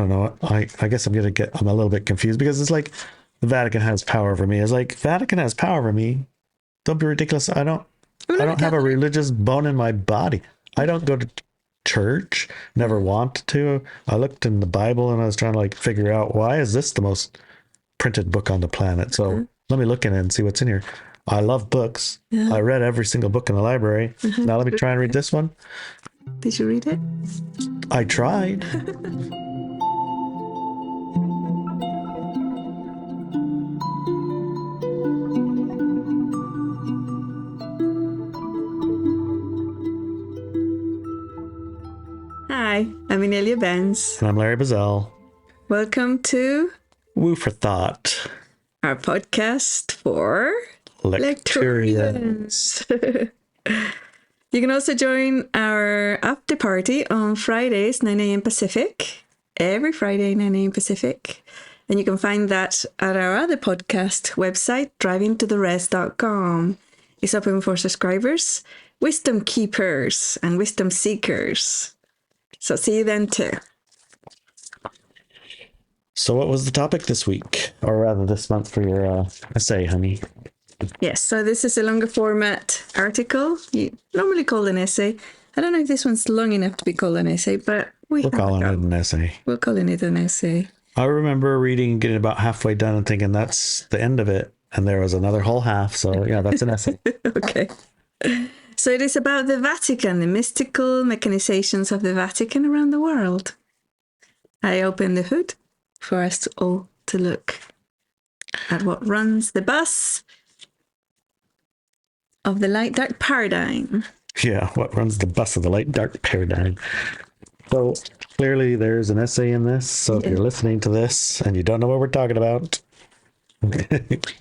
don't know. I guess I'm a little bit confused because it's like the Vatican has power over me. It's like Vatican has power over me. Don't be ridiculous. I don't have a religious bone in my body. I don't go to church. Never want to. I looked in the Bible and I was trying to like figure out why is this the most printed book on the planet. So let me look in it and see what's in here. I love books. I read every single book in the library. Now let me try and read this one. Did you read it? I tried. Hi, I'm Inelia Benz. And I'm Larry Bazell. Welcome to Woo for Thought, our podcast for Lecturians. You can also join our after party on Fridays, 9 a.m. Pacific. Every Friday, 9 a.m. Pacific. And you can find that at our other podcast website, drivingtotherest.com. It's open for subscribers, wisdom keepers, and wisdom seekers. So see you then too. So what was the topic this week, or rather this month for your essay, honey? Yes, so this is a longer format article. You normally call it an essay. I don't know if this one's long enough to be called an essay, but we're calling it an essay. We're calling it an essay. I remember reading, getting about halfway done and thinking that's the end of it. And there was another whole half. So yeah, that's an essay. Okay. So it is about the Vatican, the mystical mechanizations of the Vatican around the world. I opened the hood for us all to look at what runs the bus of the light-dark paradigm. Yeah, what runs the bus of the light-dark paradigm. So clearly there's an essay in this. So if you're listening to this and you don't know what we're talking about,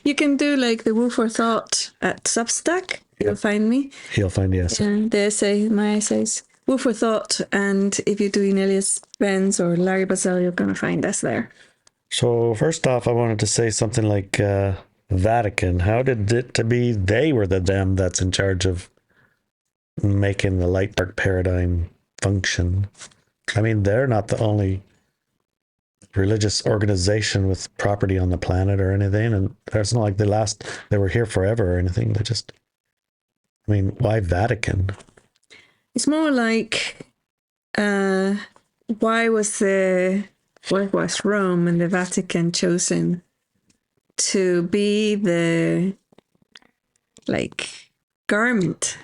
you can do like the Woo for Thought at Substack. You'll find me. He'll find the essay. Yeah, the essay, my essays. Woo for Thought. And if you do Inelia's Benz or Larry Bazell, you're going to find us there. So first off, I wanted to say something like Vatican. How did it to be they were the them that's in charge of making the light dark paradigm function? I mean, they're not the only religious organization with property on the planet or anything, and it's not like they were here forever or anything. They just, I mean, why Vatican? It's more like why was Rome and the Vatican chosen to be the garment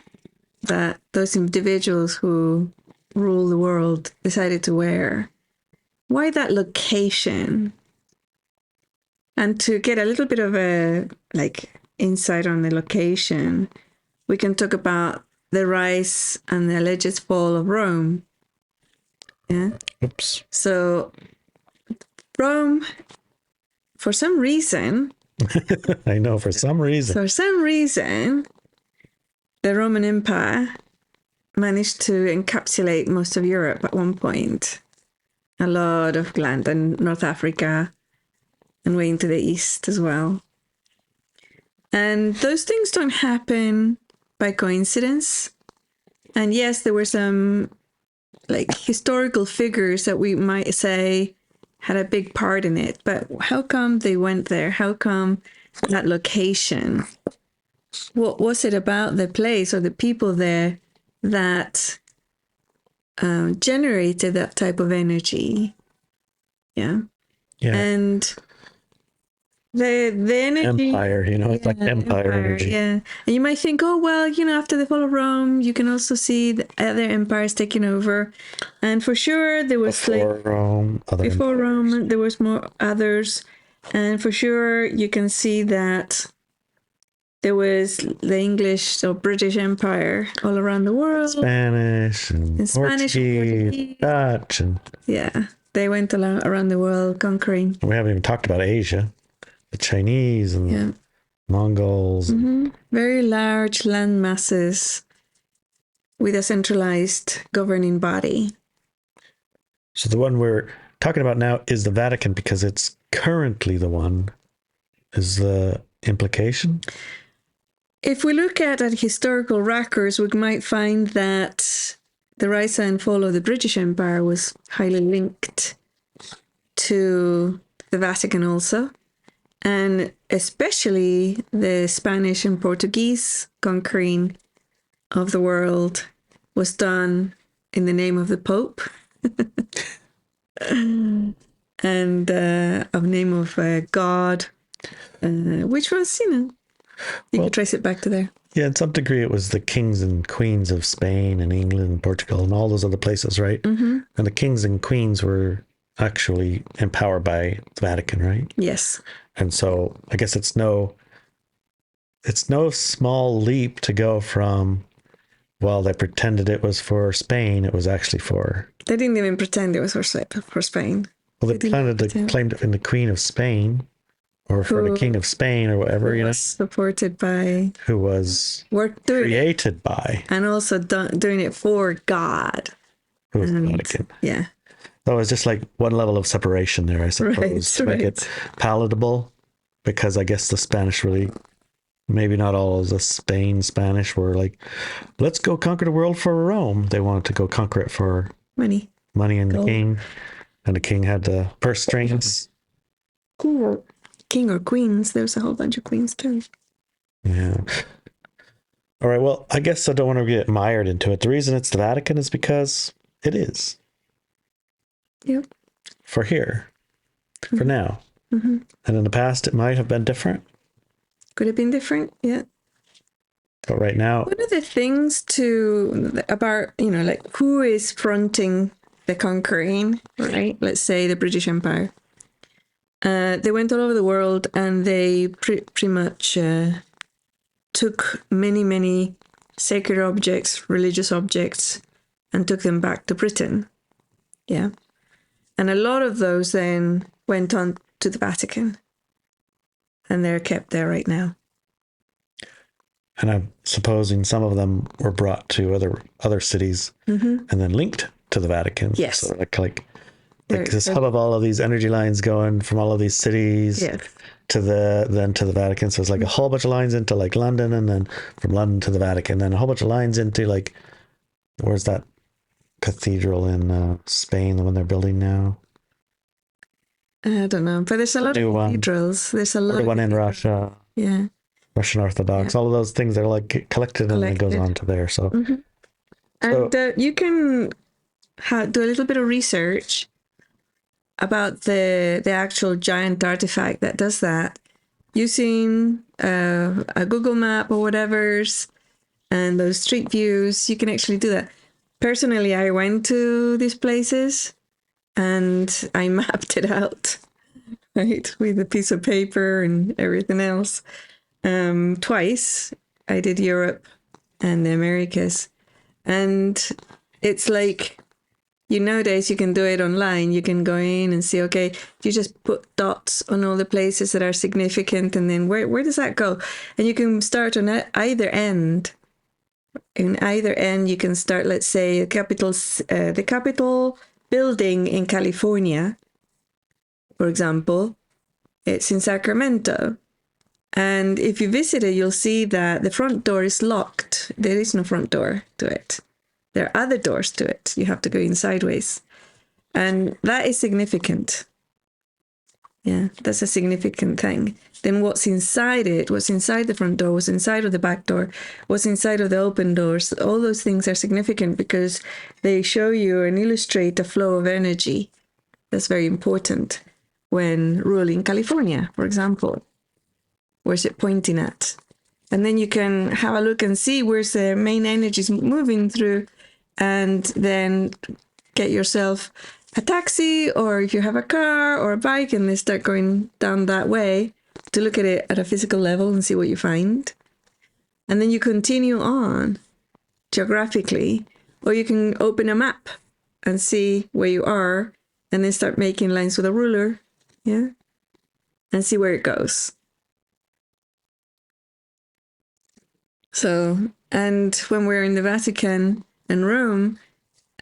that those individuals who rule the world decided to wear? Why that location? And to get a little bit of a insight on the location, we can talk about the rise and the alleged fall of Rome. Yeah. Oops. So Rome, for some reason, I know, for some reason, the Roman Empire managed to encapsulate most of Europe at one point. A lot of land in North Africa and way into the east as well. And those things don't happen by coincidence. And yes, there were some historical figures that we might say had a big part in it. But how come they went there? How come that location? What was it about the place or the people there that generated that type of energy? Yeah. And the energy, empire, it's like empire energy. Yeah. And you might think, oh well, after the fall of Rome, you can also see the other empires taking over. And for sure there was before Rome there was more others. And for sure you can see that there was the English or British Empire all around the world. Spanish and Portuguese, Dutch. Yeah, they went around the world conquering. We haven't even talked about Asia. The Chinese and the Mongols. Mm-hmm. Very large land masses with a centralized governing body. So the one we're talking about now is the Vatican because it's currently the one. Is the implication? If we look at historical records, we might find that the rise and fall of the British Empire was highly linked to the Vatican also. And especially the Spanish and Portuguese conquering of the world was done in the name of the Pope and of name of God, which was, you could trace it back to there. Yeah, in some degree, it was the kings and queens of Spain and England and Portugal and all those other places, right? Mm-hmm. And the kings and queens were actually empowered by the Vatican, right? Yes. And so I guess it's no small leap to go from, well, they pretended it was for Spain, it was actually for... They didn't even pretend it was for Spain. Well, they claimed it in the Queen of Spain, or for the King of Spain, or whatever, supported by... Who was created by... And also doing it for God. Who was the Vatican. Yeah. So it was just like one level of separation there, I suppose, to make it palatable, because I guess the Spanish really... Maybe not all of the Spanish were like, let's go conquer the world for Rome. They wanted to go conquer it for money and the king. And the king had the purse strings. King or queens. There's a whole bunch of queens too. Yeah. All right. Well, I guess I don't want to get mired into it. The reason it's the Vatican is because it is. Yep. For here. For now. Mm-hmm. And in the past, it might have been different. Could have been different, yeah. But right now... One of the things about, like who is fronting the conquering, right? Let's say the British Empire. They went all over the world and they pretty much took many, many sacred objects, religious objects, and took them back to Britain. Yeah. And a lot of those then went on to the Vatican. And they're kept there right now. And I'm supposing some of them were brought to other cities and then linked to the Vatican. Yes. So like this hub of all of these energy lines going from all of these cities to the Vatican. So it's like a whole bunch of lines into like London, and then from London to the Vatican, then a whole bunch of lines into like, where's that cathedral in Spain, the one they're building now? I don't know, but there's a lot of cathedrals. There's a lot of one in Russia. Yeah. Russian Orthodox. Yeah. All of those things, they're like collected and it goes on to there. So, and you can do a little bit of research about the actual giant artifact that does that using a Google map or whatever's and those street views. You can actually do that. Personally, I went to these places. And I mapped it out, right, with a piece of paper and everything else. Twice, I did Europe and the Americas. And it's like, nowadays you can do it online. You can go in and see, okay, you just put dots on all the places that are significant. And then where does that go? And you can start on either end. In either end, you can start, let's say, the capital building in California, for example, it's in Sacramento. And if you visit it, you'll see that the front door is locked. There is no front door to it. There are other doors to it. You have to go in sideways. And that is significant. Yeah, that's a significant thing. Then what's inside it, what's inside the front door, what's inside of the back door, what's inside of the open doors, all those things are significant because they show you and illustrate the flow of energy. That's very important when ruling California, for example. Where's it pointing at? And then you can have a look and see where's the main energies moving through, and then get yourself a taxi, or if you have a car or a bike, and they start going down that way to look at it at a physical level and see what you find. And then you continue on geographically, or you can open a map and see where you are, and then start making lines with a ruler, yeah, and see where it goes. So, and when we're in the Vatican and Rome,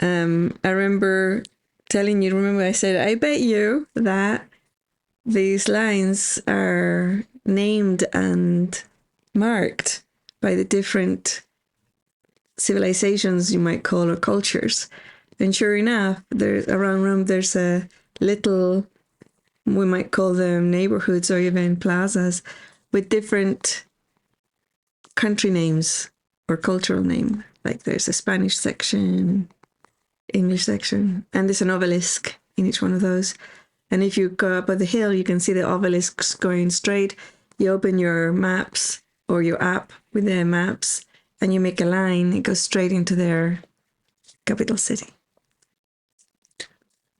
I remember telling you, remember I said, I bet you that these lines are named and marked by the different civilizations, you might call, or cultures. And sure enough, around Rome, there's a little we might call them neighborhoods or even plazas, with different country names or cultural name. Like there's a Spanish section, English section, and there's an obelisk in each one of those. And if you go up at the hill, you can see the obelisks going straight. You open your maps or your app with the maps and you make a line, it goes straight into their capital city.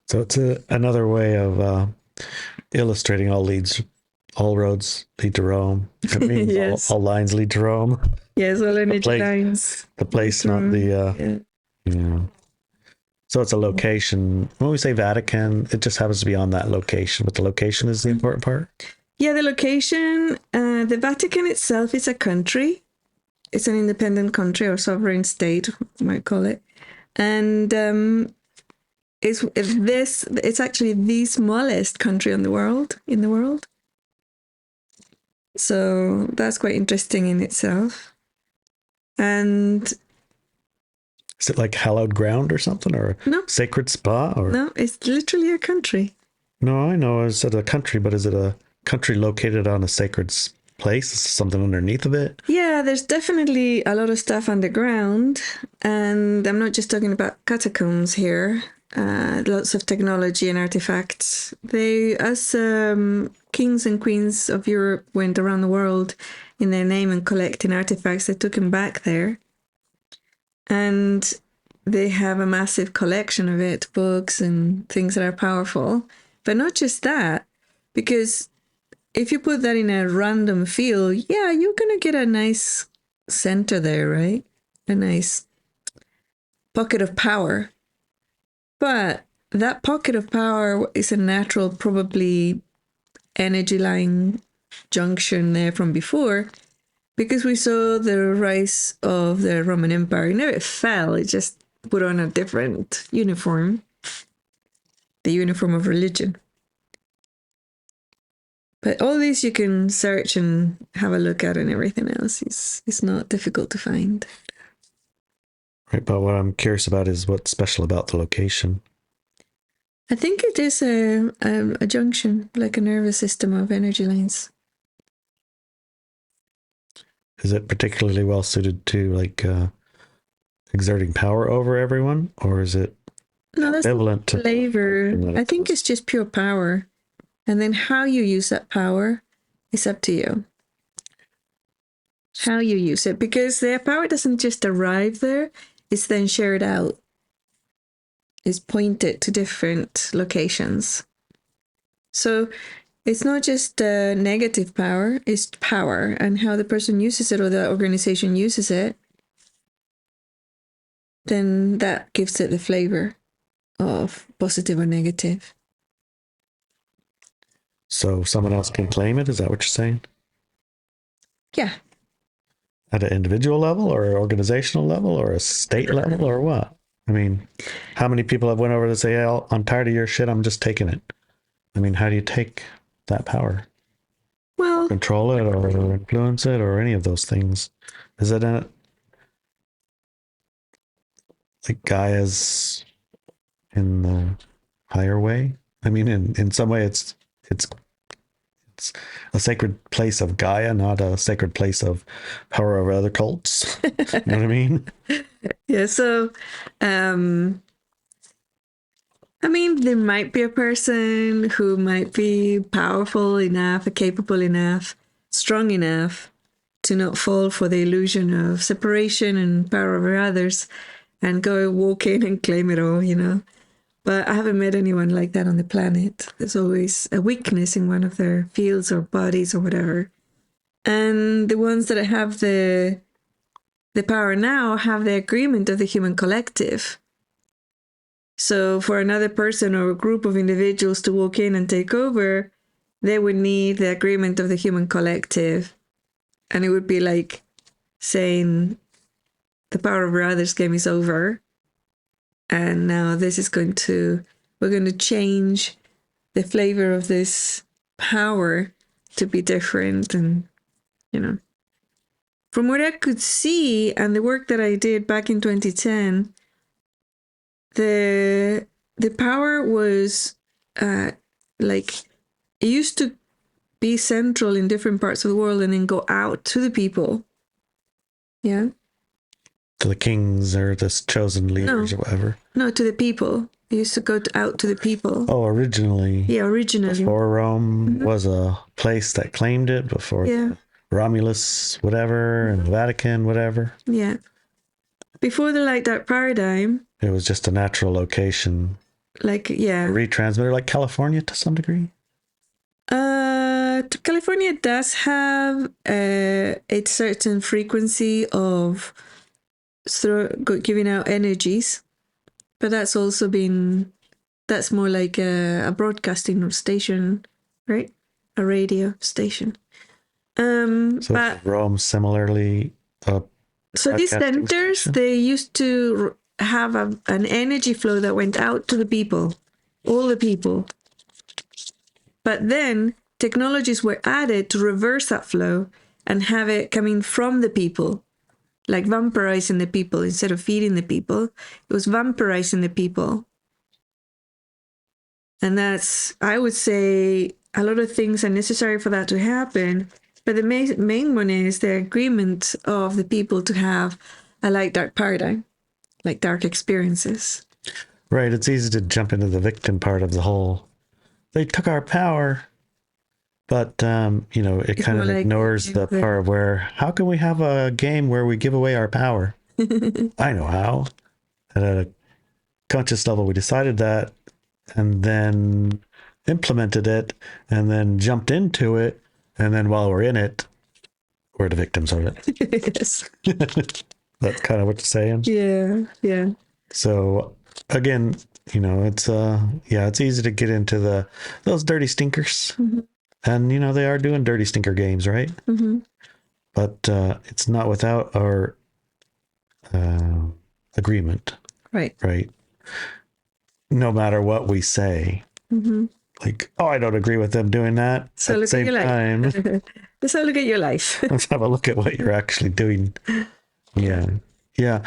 So it's another way of illustrating all roads lead to Rome. It means Yes. all lines lead to Rome. Yes, all energy place- lines. The place, not the, Yeah. So it's a location. When we say Vatican, it just happens to be on that location, but the location is the important part. Yeah, the location, the Vatican itself is a country. It's an independent country or sovereign state, you might call it. And it's actually the smallest country in the world. So that's quite interesting in itself. And is it like hallowed ground or something, or no, sacred spot? Or no, it's literally a country. No, I know it's a country, but is it a country located on a sacred place? Is something underneath of it? Yeah, there's definitely a lot of stuff underground, and I'm not just talking about catacombs here. Lots of technology and artifacts. They, as kings and queens of Europe went around the world in their name and collecting artifacts, they took them back there. And they have a massive collection of it, books and things that are powerful. But not just that, because if you put that in a random field, yeah, you're going to get a nice center there, right? A nice pocket of power. But that pocket of power is a natural, probably energy line junction there from before, because we saw the rise of the Roman Empire. It never fell, it just put on a different uniform, the uniform of religion. But all these you can search and have a look at, and everything else is not difficult to find. Right, but what I'm curious about is what's special about the location. I think it is a junction, like a nervous system of energy lines. Is it particularly well suited to exerting power over everyone, or is it equivalent to flavor? I think it's just pure power, and then how you use that power is up to you. How you use it, because their power doesn't just arrive there; it's then shared out. Is pointed to different locations. So it's not just negative power, it's power, and how the person uses it or the organization uses it, then that gives it the flavor of positive or negative. So someone else can claim it? Is that what you're saying? Yeah. At an individual level or organizational level or a state level or what? I mean, how many people have went over to say, hey, I'm tired of your shit, I'm just taking it. I mean, how do you take that power? Well, control it or influence it or any of those things? Is it like Gaia's in the higher way? I mean, in some way it's a sacred place of Gaia, not a sacred place of power over other cults. You know what I mean? Yeah, so I mean, there might be a person who might be powerful enough, capable enough, strong enough to not fall for the illusion of separation and power over others and go walk in and claim it all, you know. But I haven't met anyone like that on the planet. There's always a weakness in one of their fields or bodies or whatever. And the ones that have the power now have the agreement of the human collective. So for another person or a group of individuals to walk in and take over, they would need the agreement of the human collective. And it would be like saying the power over others game is over. And now this is we're going to change the flavor of this power to be different. And, you know, from what I could see and the work that I did back in 2010, the power was like it used to be central in different parts of the world and then go out to the people. Yeah. To the kings or the chosen leaders or whatever. No, to the people. It used to go out to the people. Oh, originally. Yeah, originally. Before Rome was a place that claimed it, before Romulus, whatever, and the Vatican, whatever. Yeah. Before the light dark paradigm. It was just a natural location. Like, yeah. A retransmitter, like California to some degree. California does have a certain frequency of giving out energies, but that's also that's more like a broadcasting station, right? A radio station. So Rome similarly. So these centers, they used to have an energy flow that went out to the people, all the people. But then technologies were added to reverse that flow and have it coming from the people, like vampirizing the people instead of feeding the people. It was vampirizing the people. And that's, I would say, a lot of things are necessary for that to happen. But the main one is the agreement of the people to have a light-dark paradigm, like dark experiences. Right. It's easy to jump into the victim part of the whole, they took our power. But, it kind of ignores the part where, how can we have a game where we give away our power? I know how. At a conscious level, we decided that and then implemented it and then jumped into it. And then while we're in it, we're the victims of it. Yes. That's kind of what you're saying. Yeah. Yeah. So again, it's easy to get into those dirty stinkers. Mm-hmm. And, they are doing dirty stinker games, right? Mm-hmm. But it's not without our agreement. Right. Right. No matter what we say. Mm-hmm. Like, oh, I don't agree with them doing that. So at the same time. Let's have a look at your life. Let's have a look at what you're actually doing. Yeah. Yeah.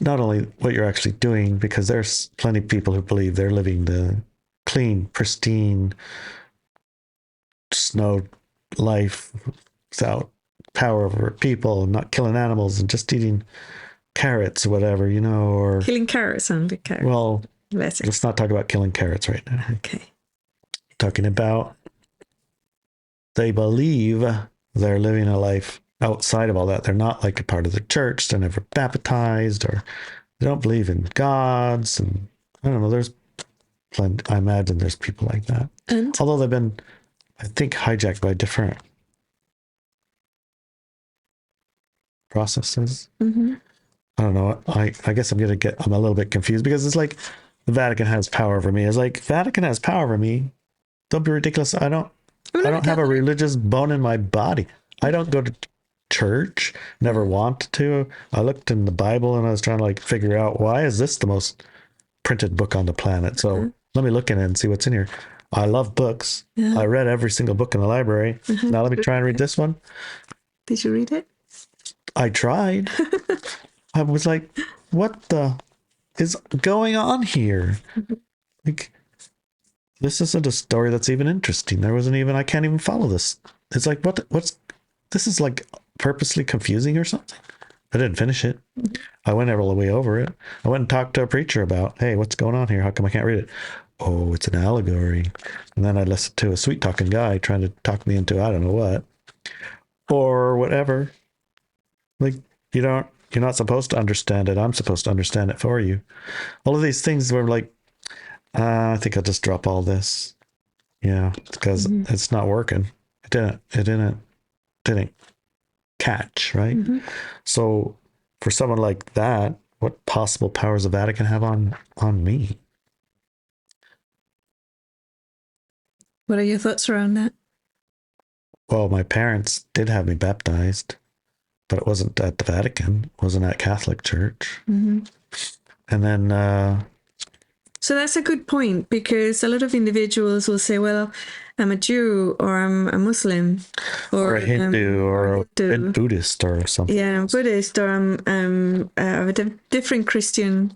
Not only what you're actually doing, because there's plenty of people who believe they're living the clean, pristine, snow life without power over people, not killing animals and just eating carrots or whatever, or killing carrots and the carrots. Well, let's not talk about killing carrots right now. Okay. Talking about they believe they're living a life outside of all that. They're not like a part of the church. They're never baptized, or they don't believe in gods. And I don't know. There's plenty. I imagine there's people like that. And although they've been, I think, hijacked by different processes. Mm-hmm. I don't know. I guess I'm a little bit confused because it's like the Vatican has power over me. It's like Vatican has power over me. Don't be ridiculous. I don't have a religious bone in my body. I don't go to church. Never want to. I looked in the Bible and I was trying to figure out, why is this the most printed book on the planet? So let me look in it and see what's in here. I love books. Yeah. I read every single book in the library. Now let me try and read this one. Did you read it? I tried. I was like, what the is going on here? This isn't a story that's even interesting. I can't even follow this. It's like, this is purposely confusing or something. I didn't finish it. I went all the way over it. I went and talked to a preacher about, hey, what's going on here? How come I can't read it? Oh, it's an allegory. And then I listened to a sweet talking guy trying to talk me into, I don't know what, or whatever. You're not supposed to understand it. I'm supposed to understand it for you. All of these things were I think I'll just drop all this. Yeah, because it's not working. It didn't catch, right? Mm-hmm. So for someone like that, what possible powers the Vatican have on me? What are your thoughts around that? Well, my parents did have me baptized, but it wasn't at the Vatican. It wasn't at Catholic Church. Mm-hmm. And then so that's a good point, because a lot of individuals will say, well, I'm a Jew, or I'm a Muslim, or a Hindu, or a Buddhist or something. Yeah, I'm Buddhist, or I'm of a different Christian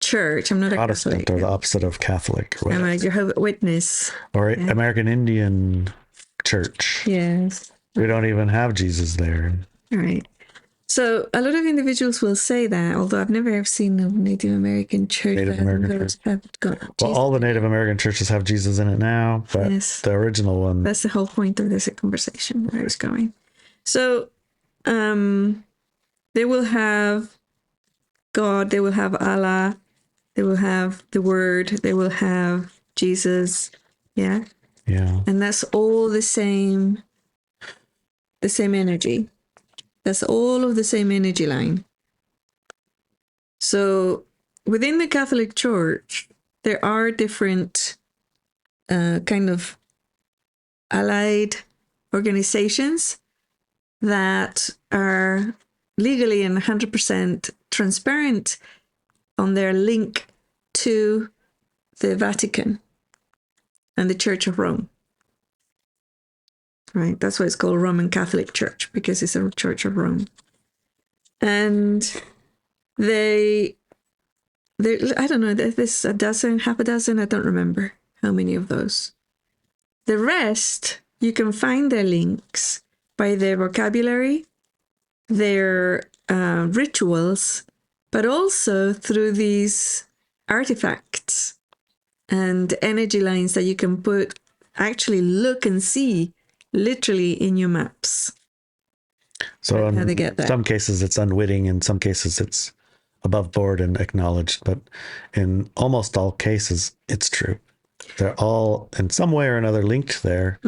church. I'm not a Protestant, Catholic. or the opposite of Catholic, or I'm whatever. a Jehovah's Witness. Or Yeah. American Indian church. Yes. We don't even have Jesus there. All right. So a lot of individuals will say that, although I've never seen a Native American church Native American church. have got Well, Jesus. all the Native American churches have Jesus in it now, but Yes. the original one. That's the whole point of this conversation, where it's going. So they will have God, they will have Allah, they will have the Word, they will have Jesus. Yeah. Yeah. And that's all the same energy. That's all of the same energy line. So within the Catholic Church, there are different kind of allied organizations that are legally and 100% transparent on their link to the Vatican and the Church of Rome. Right? That's why it's called Roman Catholic Church, because it's a Church of Rome. And they I don't know, there's a dozen, half a dozen, I don't remember how many of those. The rest, you can find their links by their vocabulary, their rituals, but also through these artifacts and energy lines that you can actually look and see literally in your maps. So How they get in there. some cases it's unwitting, in some cases it's above board and acknowledged, but in almost all cases it's true. They're all in some way or another linked there,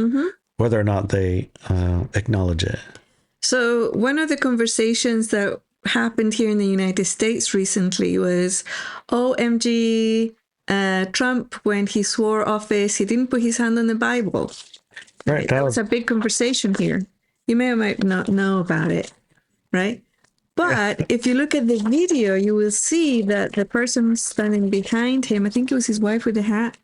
whether or not they acknowledge it. So one of the conversations that happened here in the United States recently was, OMG, Trump, when he swore office, he didn't put his hand on the Bible. Right. That was a big conversation here. You may or might not know about it, right? But if you look at the video, you will see that the person standing behind him, I think it was his wife with the hat,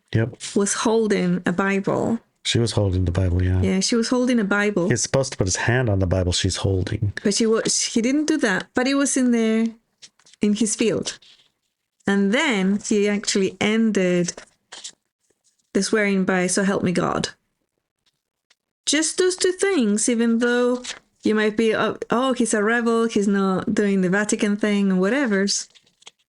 was holding a Bible. She was holding the Bible, yeah. Yeah, she was holding a Bible. He's supposed to put his hand on the Bible she's holding. But he didn't do that, but it was in there in his field. And then he actually ended the swearing by, so help me God. Just those two things, even though you might be, oh, he's a rebel, he's not doing the Vatican thing or whatever's.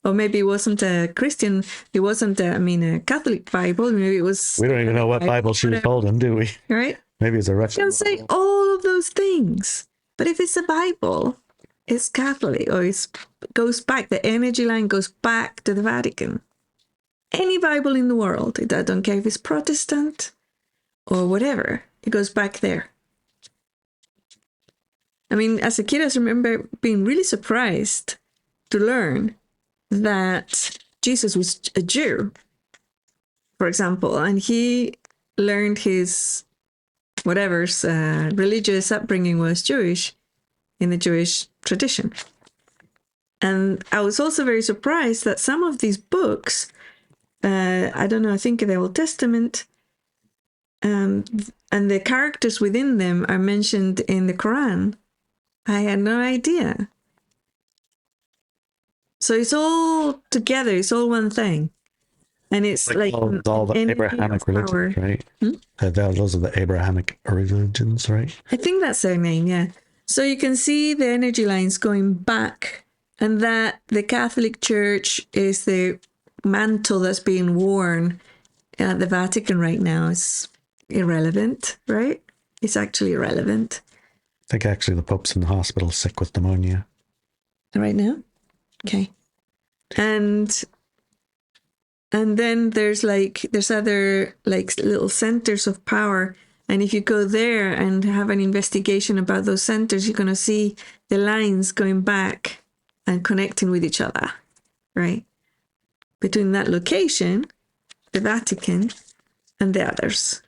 Or maybe it wasn't a Christian, it wasn't, a Catholic Bible. Maybe it was... We don't even know what Bible she was holding, do we? Right? Maybe it's a You can say all of those things. But if it's a Bible, it's Catholic, or it goes back, the energy line goes back to the Vatican. Any Bible in the world, I don't care if it's Protestant or whatever, it goes back there. I mean, as a kid, I remember being really surprised to learn that Jesus was a Jew, for example, and he learned his whatever's religious upbringing was Jewish in the Jewish tradition. And I was also very surprised that some of these books, I don't know, I think the Old Testament, and the characters within them are mentioned in the Quran. I had no idea. So it's all together, it's all one thing. And it's like all the Abrahamic religions, right? Those are the Abrahamic religions, right? I think that's their name, yeah. So you can see the energy lines going back, and that the Catholic Church is the mantle that's being worn at the Vatican right now. It's irrelevant, right? It's actually irrelevant. I think actually the Pope's in the hospital sick with pneumonia. Right now? Okay. And then there's other like little centers of power. And if you go there and have an investigation about those centers, you're going to see the lines going back and connecting with each other, right? Between that location, the Vatican, and the others.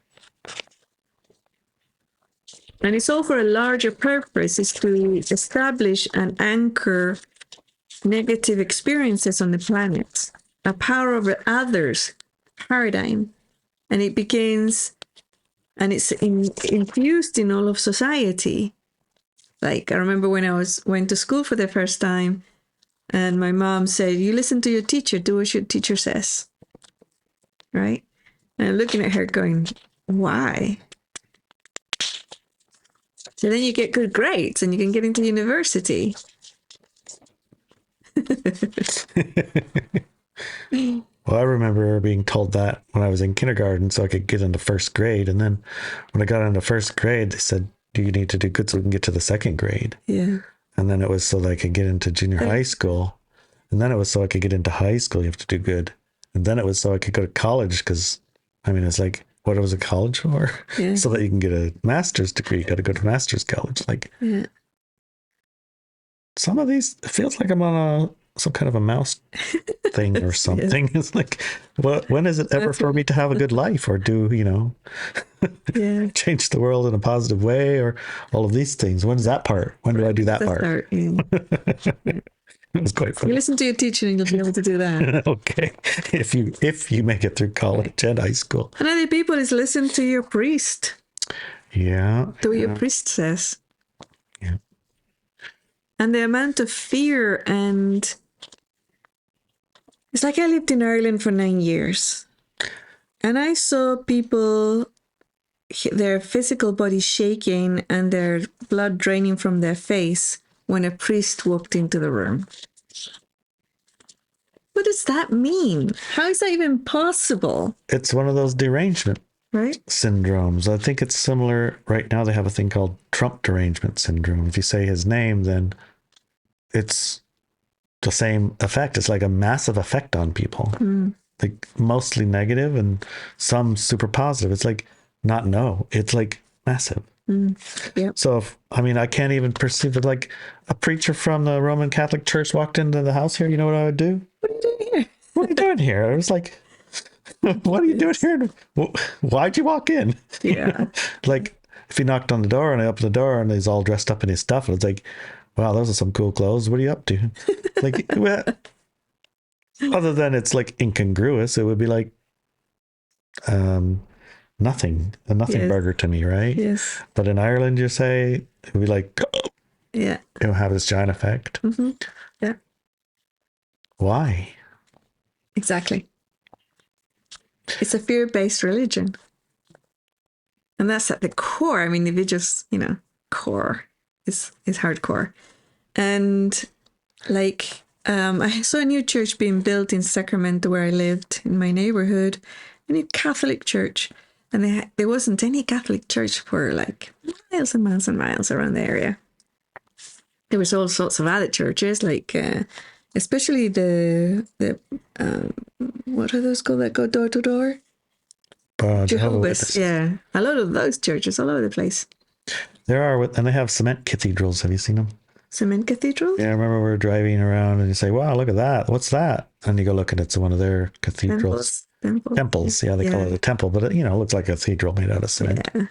And it's all for a larger purpose, is to establish and anchor negative experiences on the planet, a power over others paradigm. And it begins, and it's infused in all of society. Like, I remember when I went to school for the first time, And my mom said, you listen to your teacher, do what your teacher says. Right? And I'm looking at her going, why? So then you get good grades and you can get into university. Well, I remember being told that when I was in kindergarten so I could get into first grade. And then when I got into first grade, they said, do you need to do good so we can get to the second grade? Yeah. And then it was so that I could get into junior high school. And then it was so I could get into high school, you have to do good. And then it was so I could go to college because, I mean, it's like, what was a college for? Yeah. So that you can get a master's degree, you got to go to master's college. Like, Yeah. some of these, it feels like I'm on some kind of a mouse thing or something. Yeah. It's like, when is it ever for me to have a good life or do, yeah. change the world in a positive way or all of these things? When's that part? When do I do that part? Yeah. It was quite funny. You listen to your teacher and you'll be able to do that. Okay. If you make it through college and high school. And other people is listen to your priest. Yeah. Do what your priest says. Yeah. And the amount of fear and it's like I lived in Ireland for 9 years. And I saw people, their physical body shaking and their blood draining from their face when a priest walked into the room. What does that mean? How is that even possible? It's one of those derangement syndromes. I think it's similar. Right now they have a thing called Trump derangement syndrome. If you say his name, then it's the same effect. It's like a massive effect on people. Like mostly negative and some super positive. It's like it's like massive. Yep. So I can't even perceive it. Like a preacher from the Roman Catholic Church walked into the house here, you know what I would do? What are you doing here? What are you doing here? I was like, what are you doing here? Why'd you walk in? Yeah. Like if he knocked on the door and I opened the door and he's all dressed up in his stuff and it's like, wow, those are some cool clothes. What are you up to? Like, well, other than it's like incongruous, it would be like nothing burger to me, right? Yes. But in Ireland, you say it would be like, yeah, it'll have this giant effect. Mm-hmm. Yeah. Why? Exactly. It's a fear-based religion, and that's at the core. I mean, if you just core is hardcore, and like I saw a new church being built in Sacramento where I lived in my neighborhood, a new Catholic church. And there wasn't any Catholic church for like miles and miles and miles around the area. There was all sorts of other churches, like especially the what are those called that go door to door? Jehovah's. Yeah, a lot of those churches all over the place. There are, and they have cement cathedrals. Have you seen them? Cement cathedrals? Yeah, I remember we were driving around and you say, wow, look at that. What's that? And you go look and it's one of their cathedrals. Temples. Yeah, they call it a temple, but it looks like a cathedral made out of cement. Yeah.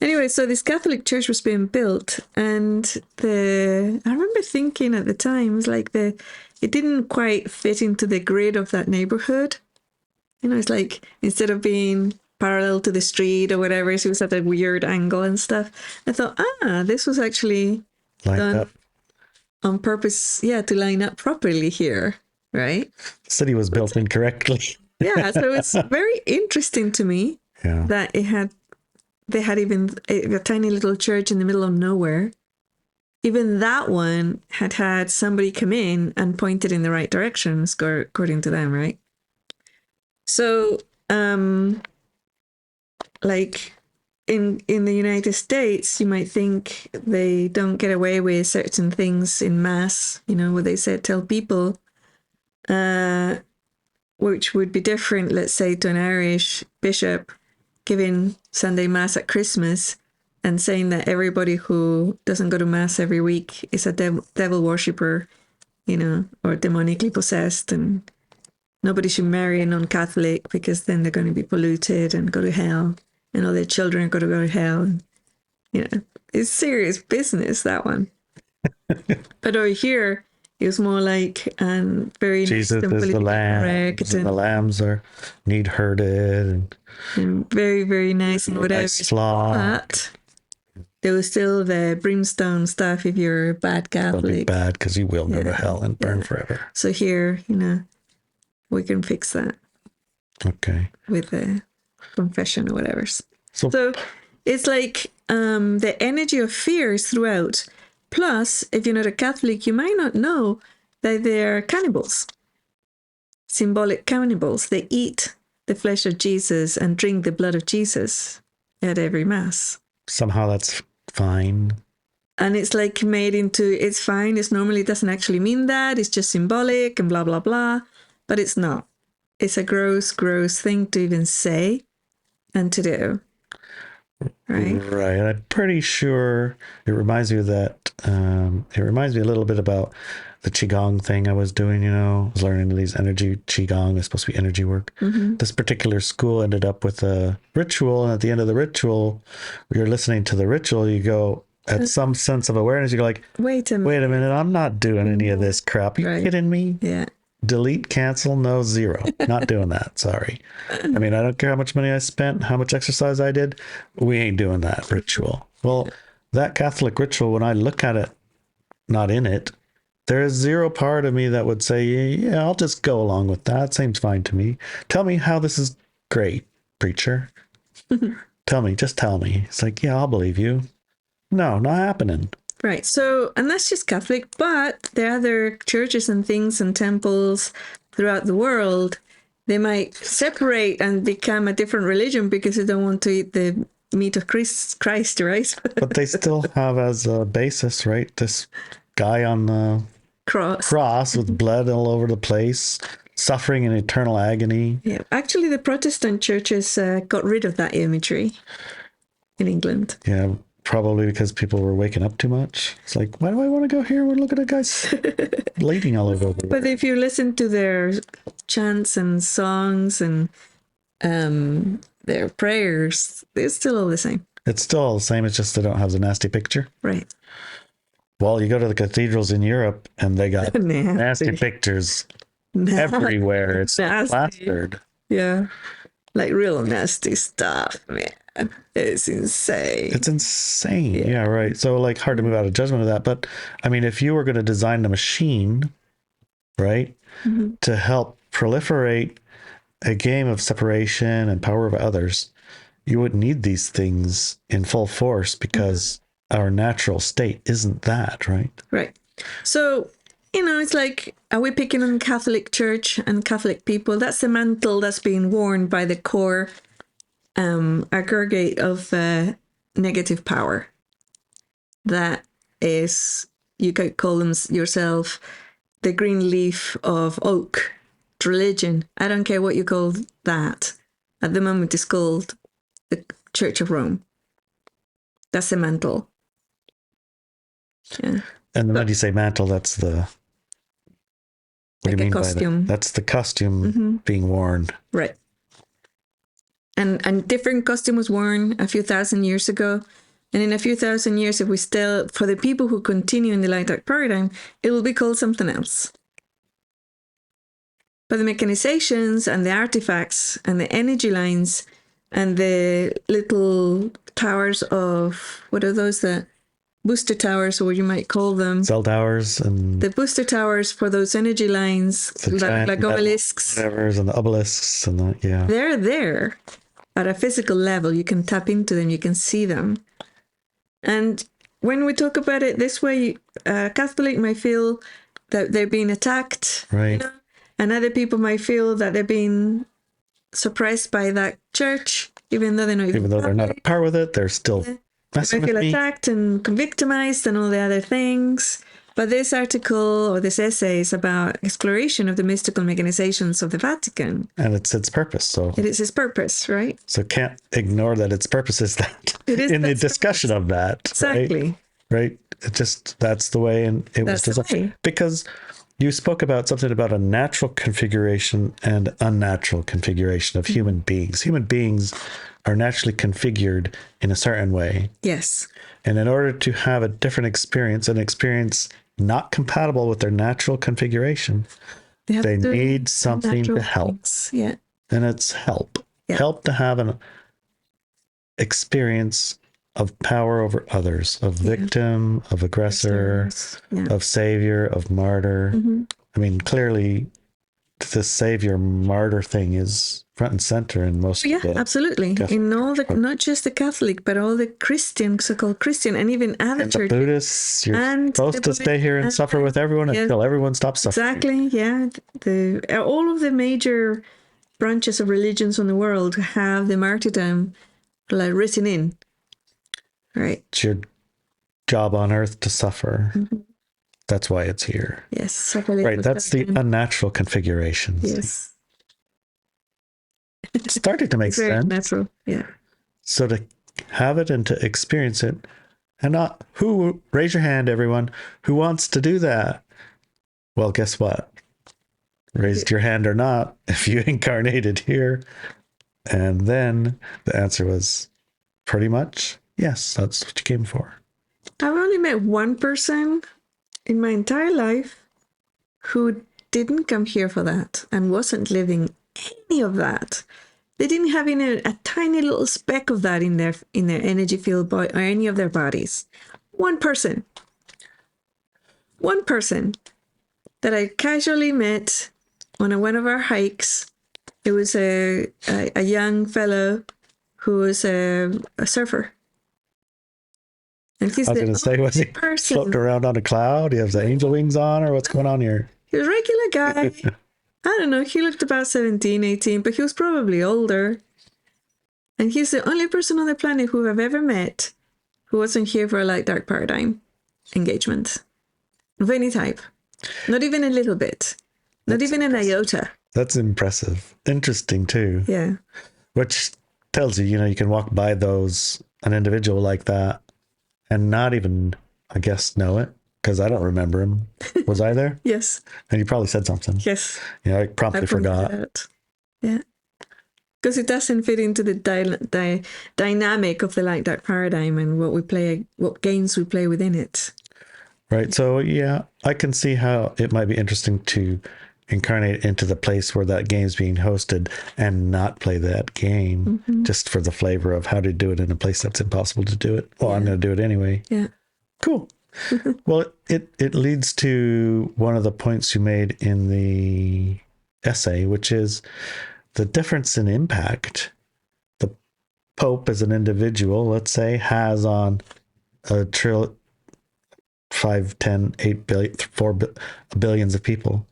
Anyway, so this Catholic church was being built, and I remember thinking at the time, it was like it didn't quite fit into the grid of that neighborhood. It's like instead of being parallel to the street or whatever, it was at a weird angle and stuff. I thought, this was actually done up on purpose, to line up properly here, right? The city was built incorrectly. Yeah, so it's very interesting to me that they had even a tiny little church in the middle of nowhere. Even that one had somebody come in and pointed in the right direction, according to them, right? So, like in the United States, you might think they don't get away with certain things in mass, what they said, tell people, which would be different, let's say, to an Irish bishop giving Sunday Mass at Christmas and saying that everybody who doesn't go to Mass every week is a devil worshipper, or demonically possessed, and nobody should marry a non-Catholic because then they're going to be polluted and go to hell, and all their children are going to go to hell. It's serious business, that one. But over here, it was more like very Jesus is the lamb, and the lambs need herded, and very, very nice and whatever. Nice flock. But there was still the brimstone stuff if you're a bad It'll be Catholic. bad because you will go to hell and burn forever. So here, we can fix that. Okay. With the confession or whatever. So it's like the energy of fear is throughout. Plus, if you're not a Catholic, you might not know that they're cannibals. Symbolic cannibals. They eat the flesh of Jesus and drink the blood of Jesus at every Mass. somehow that's fine. And it's like made into, it's fine. It's normally, it doesn't actually mean that. It's just symbolic and blah, blah, blah. But it's not. It's a gross, gross thing to even say and to do. Right. Right. I'm pretty sure it reminds me of that. It reminds me a little bit about the Qigong thing I was doing, I was learning these energy Qigong. It's supposed to be energy work. Mm-hmm. This particular school ended up with a ritual. And at the end of the ritual, you're listening to the ritual, you go at some sense of awareness, you go like, wait a minute, I'm not doing any of this crap. You kidding me? Yeah. Delete, cancel, no, 0. Not doing that. Sorry. I mean, I don't care how much money I spent, how much exercise I did. We ain't doing that ritual. Well, that Catholic ritual, when I look at it, not in it, there is 0 part of me that would say, yeah, I'll just go along with that. Seems fine to me. Tell me how this is great, preacher. Just tell me. It's like, yeah, I'll believe you. No, not happening. Right. So, and that's just Catholic, but there are other churches and things and temples throughout the world. They might separate and become a different religion because they don't want to eat the meat of Christ, right? But they still have as a basis, right? This guy on the cross with blood all over the place, suffering in eternal agony. Yeah. Actually, the Protestant churches got rid of that imagery in England. Yeah. Probably because people were waking up too much. It's like, why do I want to go here? We're looking at guys bleeding all over. But if you listen to their chants and songs and their prayers, it's still all the same. It's still all the same. It's just they don't have the nasty picture. Right. Well, you go to the cathedrals in Europe and they got nasty pictures everywhere. It's plastered. Yeah. Like real nasty stuff, man. It's insane. It's insane. Yeah, right. So like hard to move out of judgment of that. But I mean, if you were going to design a machine, right, to help proliferate a game of separation and power of others, you wouldn't need these things in full force because our natural state isn't that, right? Right. So, it's like, are we picking on Catholic Church and Catholic people? That's the mantle that's being worn by the core aggregate of negative power. That is, you could call them yourself the green leaf of oak religion. I don't care what you call that. At the moment, it's called the Church of Rome. That's the mantle. Yeah. And when you say mantle, that's the... What do you mean costume. by that? That's the costume being worn. Right. And different costume was worn a few thousand years ago. And in a few thousand years, if we still, for the people who continue in the light dark paradigm, it will be called something else. But the mechanizations and the artifacts and the energy lines and the little towers of, what are those? The booster towers, or what you might call them. Cell towers and... The booster towers for those energy lines, like obelisks. Whatever, and the obelisks and the, yeah. They're there at a physical level. You can tap into them, you can see them. And when we talk about it this way, a Catholic might feel that they're being attacked. Right. And other people might feel that they're being suppressed by that church, even though they're not even though they're not at par with it, they're still messing with me. They feel attacked and victimized and all the other things. But this article or this essay is about exploration of the mystical mechanizations of the Vatican. And it's its purpose. So it is its purpose, right? So can't ignore that its purpose is that in the discussion of that. Exactly. Right? It just, that's the way it was designed. Because you spoke about something about a natural configuration and unnatural configuration of human beings. Human beings are naturally configured in a certain way. Yes. And in order to have a different experience, an experience not compatible with their natural configuration, they need something to help. Yeah. And it's help. Yeah. Help to have an experience of power over others, of victim, of aggressor, of savior, of martyr. I mean, clearly, the savior martyr thing is front and center in most. Absolutely. Catholic, in all the, not just the Catholic, but all the Christian, so-called Christian, and even other churches. The Buddhists, you're supposed to stay here and suffer with everyone until everyone stops suffering. Exactly. Yeah. All of the major branches of religions in the world have the martyrdom like written in. Right. It's your job on earth to suffer. That's why it's here. Yes. Right. That's the unnatural configurations. Yes. It's starting to make sense. Natural. Yeah. So to have it and to experience it, and not raise your hand, everyone, who wants to do that? Well, guess what? Raised your hand or not, if you incarnated here. And then the answer was pretty much, yes, that's what you came for. I've only met one person in my entire life who didn't come here for that and wasn't living any of that. They didn't have even a tiny little speck of that in their energy field or any of their bodies. One person that I casually met on one of our hikes. It was a young fellow who was a surfer. And he's was he floating around on a cloud? He has the angel wings on, or what's going on here? He was a regular guy. I don't know. He looked about 17, 18, but he was probably older. And he's the only person on the planet who I've ever met who wasn't here for a light dark paradigm engagement of any type. Not even a little bit. Not even an iota. That's impressive. Interesting too. Yeah. Which tells you, you can walk by an individual like that and not even, I guess, know it. Because I don't remember him. Was I there? Yes. And you probably said something. Yes. Yeah, I promptly forgot. Yeah. Because it doesn't fit into the dynamic of the light dark paradigm and what games we play within it. Right. So, yeah, I can see how it might be interesting to incarnate into the place where that game's being hosted and not play that game just for the flavor of how to do it in a place that's impossible to do it. Well, I'm going to do it anyway. Yeah. Cool. Well, it leads to one of the points you made in the essay, which is the difference in impact the Pope as an individual, let's say, has on a 5, 10, 8 billion, 4 billions of people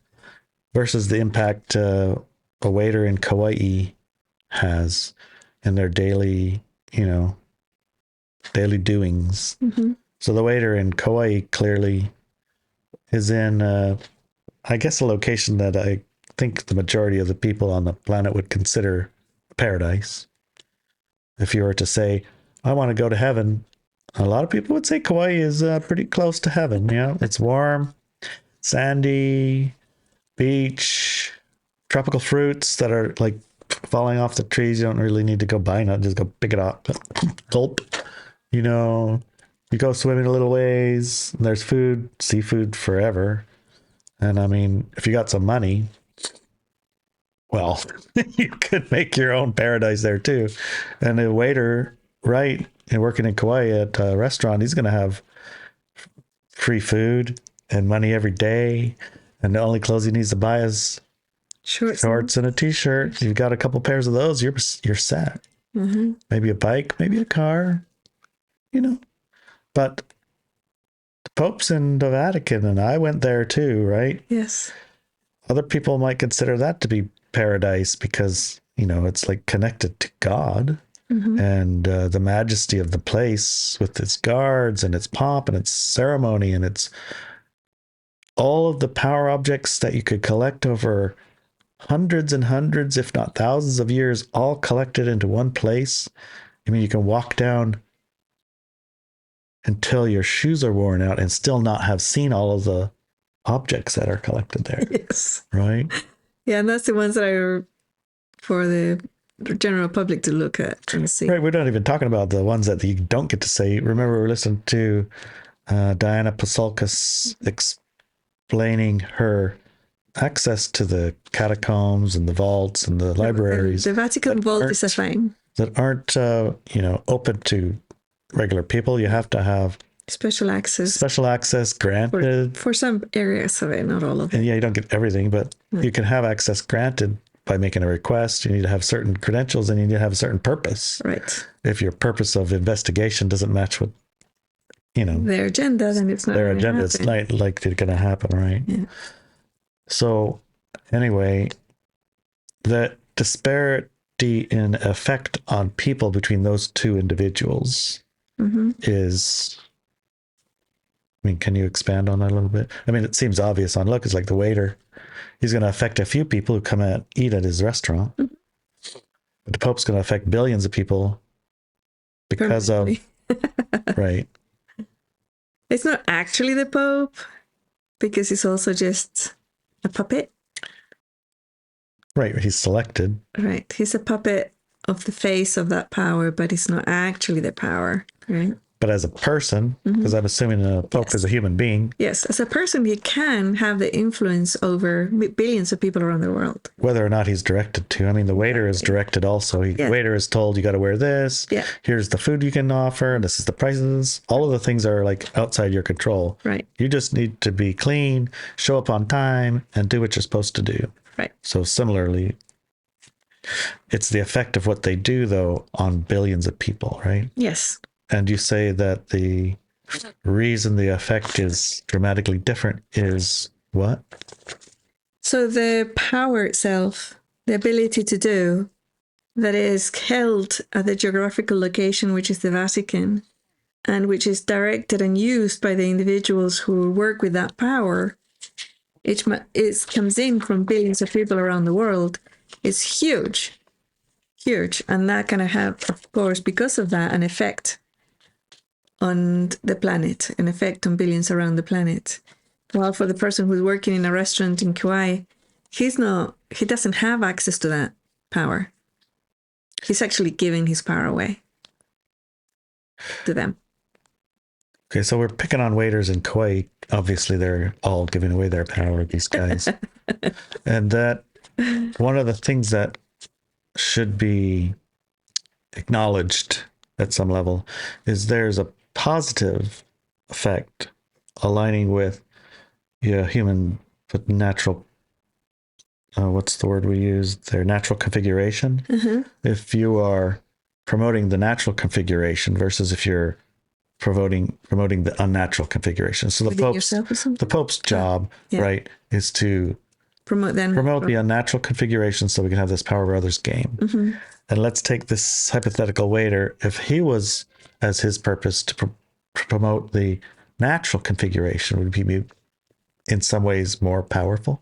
versus the impact a waiter in Kauai has in their daily doings. So the waiter in Kauai clearly is in, I guess, a location that I think the majority of the people on the planet would consider paradise. If you were to say, I want to go to heaven, a lot of people would say Kauai is pretty close to heaven. It's warm, sandy, beach, tropical fruits that are like falling off the trees. You don't really need to go buy it, just go pick it up. Gulp. You go swimming a little ways, there's food, seafood forever. And I mean, if you got some money, well, you could make your own paradise there too. And a waiter, right, and working in Kauai at a restaurant, he's going to have free food and money every day. And the only clothes he needs to buy is shorts and a t-shirt. You've got a couple pairs of those, you're set. Maybe a bike, maybe a car, But the Pope's in the Vatican, and I went there too, right? Yes. Other people might consider that to be paradise because, it's like connected to God and the majesty of the place with its guards and its pomp and its ceremony and its all of the power objects that you could collect over hundreds and hundreds, if not thousands of years, all collected into one place. I mean, you can walk down until your shoes are worn out and still not have seen all of the objects that are collected there. Yes. Right? Yeah, and that's the ones that are for the general public to look at and see. Right, we're not even talking about the ones that you don't get to see. Remember, we listened to Diana Pasulkas explaining her access to the catacombs and the vaults and the libraries. The Vatican vault is a thing. That aren't, open to regular people. You have to have special access granted. For some areas of it, not all of it. And yeah, you don't get everything, but you can have access granted by making a request. You need to have certain credentials and you need to have a certain purpose. Right. If your purpose of investigation doesn't match with, their agenda, then it's not their agenda, it's not likely going to happen, right? Yeah. So anyway, the disparity in effect on people between those two individuals is, I mean, can you expand on that a little bit? I mean, it seems obvious on look. It's like the waiter. He's going to affect a few people who come and eat at his restaurant. But the Pope's going to affect billions of people because of, right. It's not actually the Pope because he's also just a puppet. Right. He's selected. Right. He's a puppet of the face of that power, but it's not actually the power. Right. But as a person, because I'm assuming the Pope is a human being. Yes, as a person, he can have the influence over billions of people around the world. Whether or not he's directed to. I mean, the waiter is directed also. The waiter is told, you got to wear this. Yeah. Here's the food you can offer. This is the prices. All of the things are like outside your control. Right. You just need to be clean, show up on time, and do what you're supposed to do. Right. So similarly, it's the effect of what they do, though, on billions of people, right? Yes. And you say that the reason the effect is dramatically different is what? So the power itself, the ability to do, that is held at the geographical location, which is the Vatican, and which is directed and used by the individuals who work with that power, it comes in from billions of people around the world, is huge. Huge. And that can have, of course, because of that, an effect on the planet, an effect on billions around the planet. While for the person who's working in a restaurant in Kauai, he doesn't have access to that power. He's actually giving his power away to them. Okay, so we're picking on waiters in Kauai. Obviously, they're all giving away their power, these guys. And that one of the things that should be acknowledged at some level is there's a positive effect aligning with human natural what's the word we use, their natural configuration. If you are promoting the natural configuration versus if you're promoting the unnatural configuration. So the Pope's job, right, is to promote the unnatural configuration so we can have this power over others game. And let's take this hypothetical waiter. If he was as his purpose to promote the natural configuration, would he be in some ways more powerful?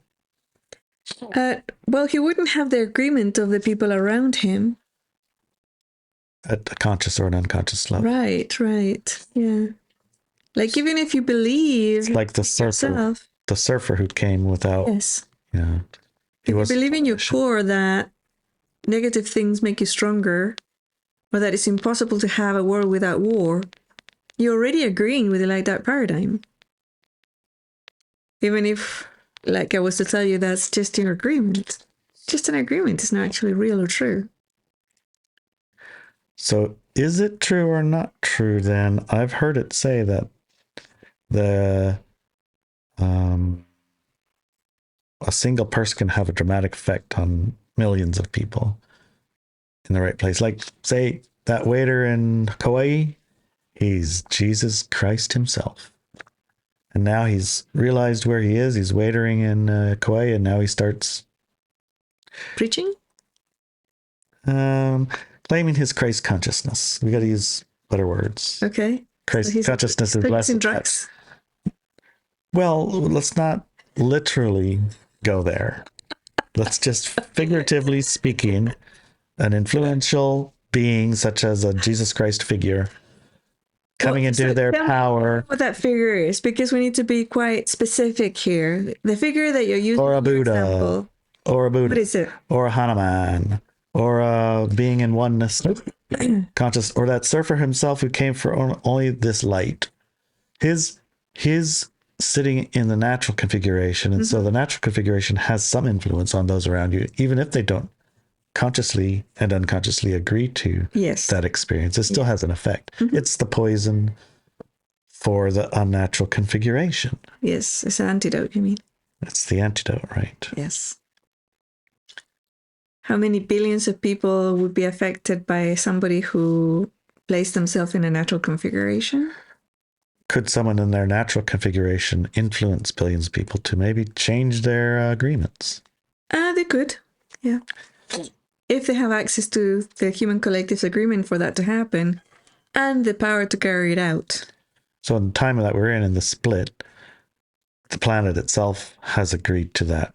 Well, he wouldn't have the agreement of the people around him. At a conscious or an unconscious level. Right. Yeah. Like even if you believe, it's like the surfer who came without. Yes. Yeah. If you believe in your core that negative things make you stronger, or that it's impossible to have a world without war, you're already agreeing with that paradigm. Even if, like I was to tell you, that's just your agreement. Just an agreement. It's not actually real or true. So is it true or not true then? I've heard it say that a single person can have a dramatic effect on millions of people in the right place. Like, say, that waiter in Kauai, he's Jesus Christ himself. And now he's realized where he is. He's waitering in Kauai, and now he starts... preaching? Claiming his Christ consciousness. We got to use better words. Okay. Christ consciousness is less... drugs? Well, let's not literally go there. Let's just figuratively speaking, an influential being such as a Jesus Christ figure coming into their power. What that figure is, because we need to be quite specific here. The figure that you're using, or a Buddha, example, or a Buddha, what is it? Or a Hanuman, or a being in oneness, conscious, or that surfer himself who came for only this light. His sitting in the natural configuration, and so the natural configuration has some influence on those around you, even if they don't consciously and unconsciously agree to Yes. that experience, it still has an effect. It's the poison for the unnatural configuration. Yes, it's an antidote, you mean? It's the antidote, right? Yes. How many billions of people would be affected by somebody who placed themselves in a natural configuration? Could someone in their natural configuration influence billions of people to maybe change their agreements? They could, yeah. If they have access to the human collective's agreement for that to happen and the power to carry it out. So in the time that we're in the split, the planet itself has agreed to that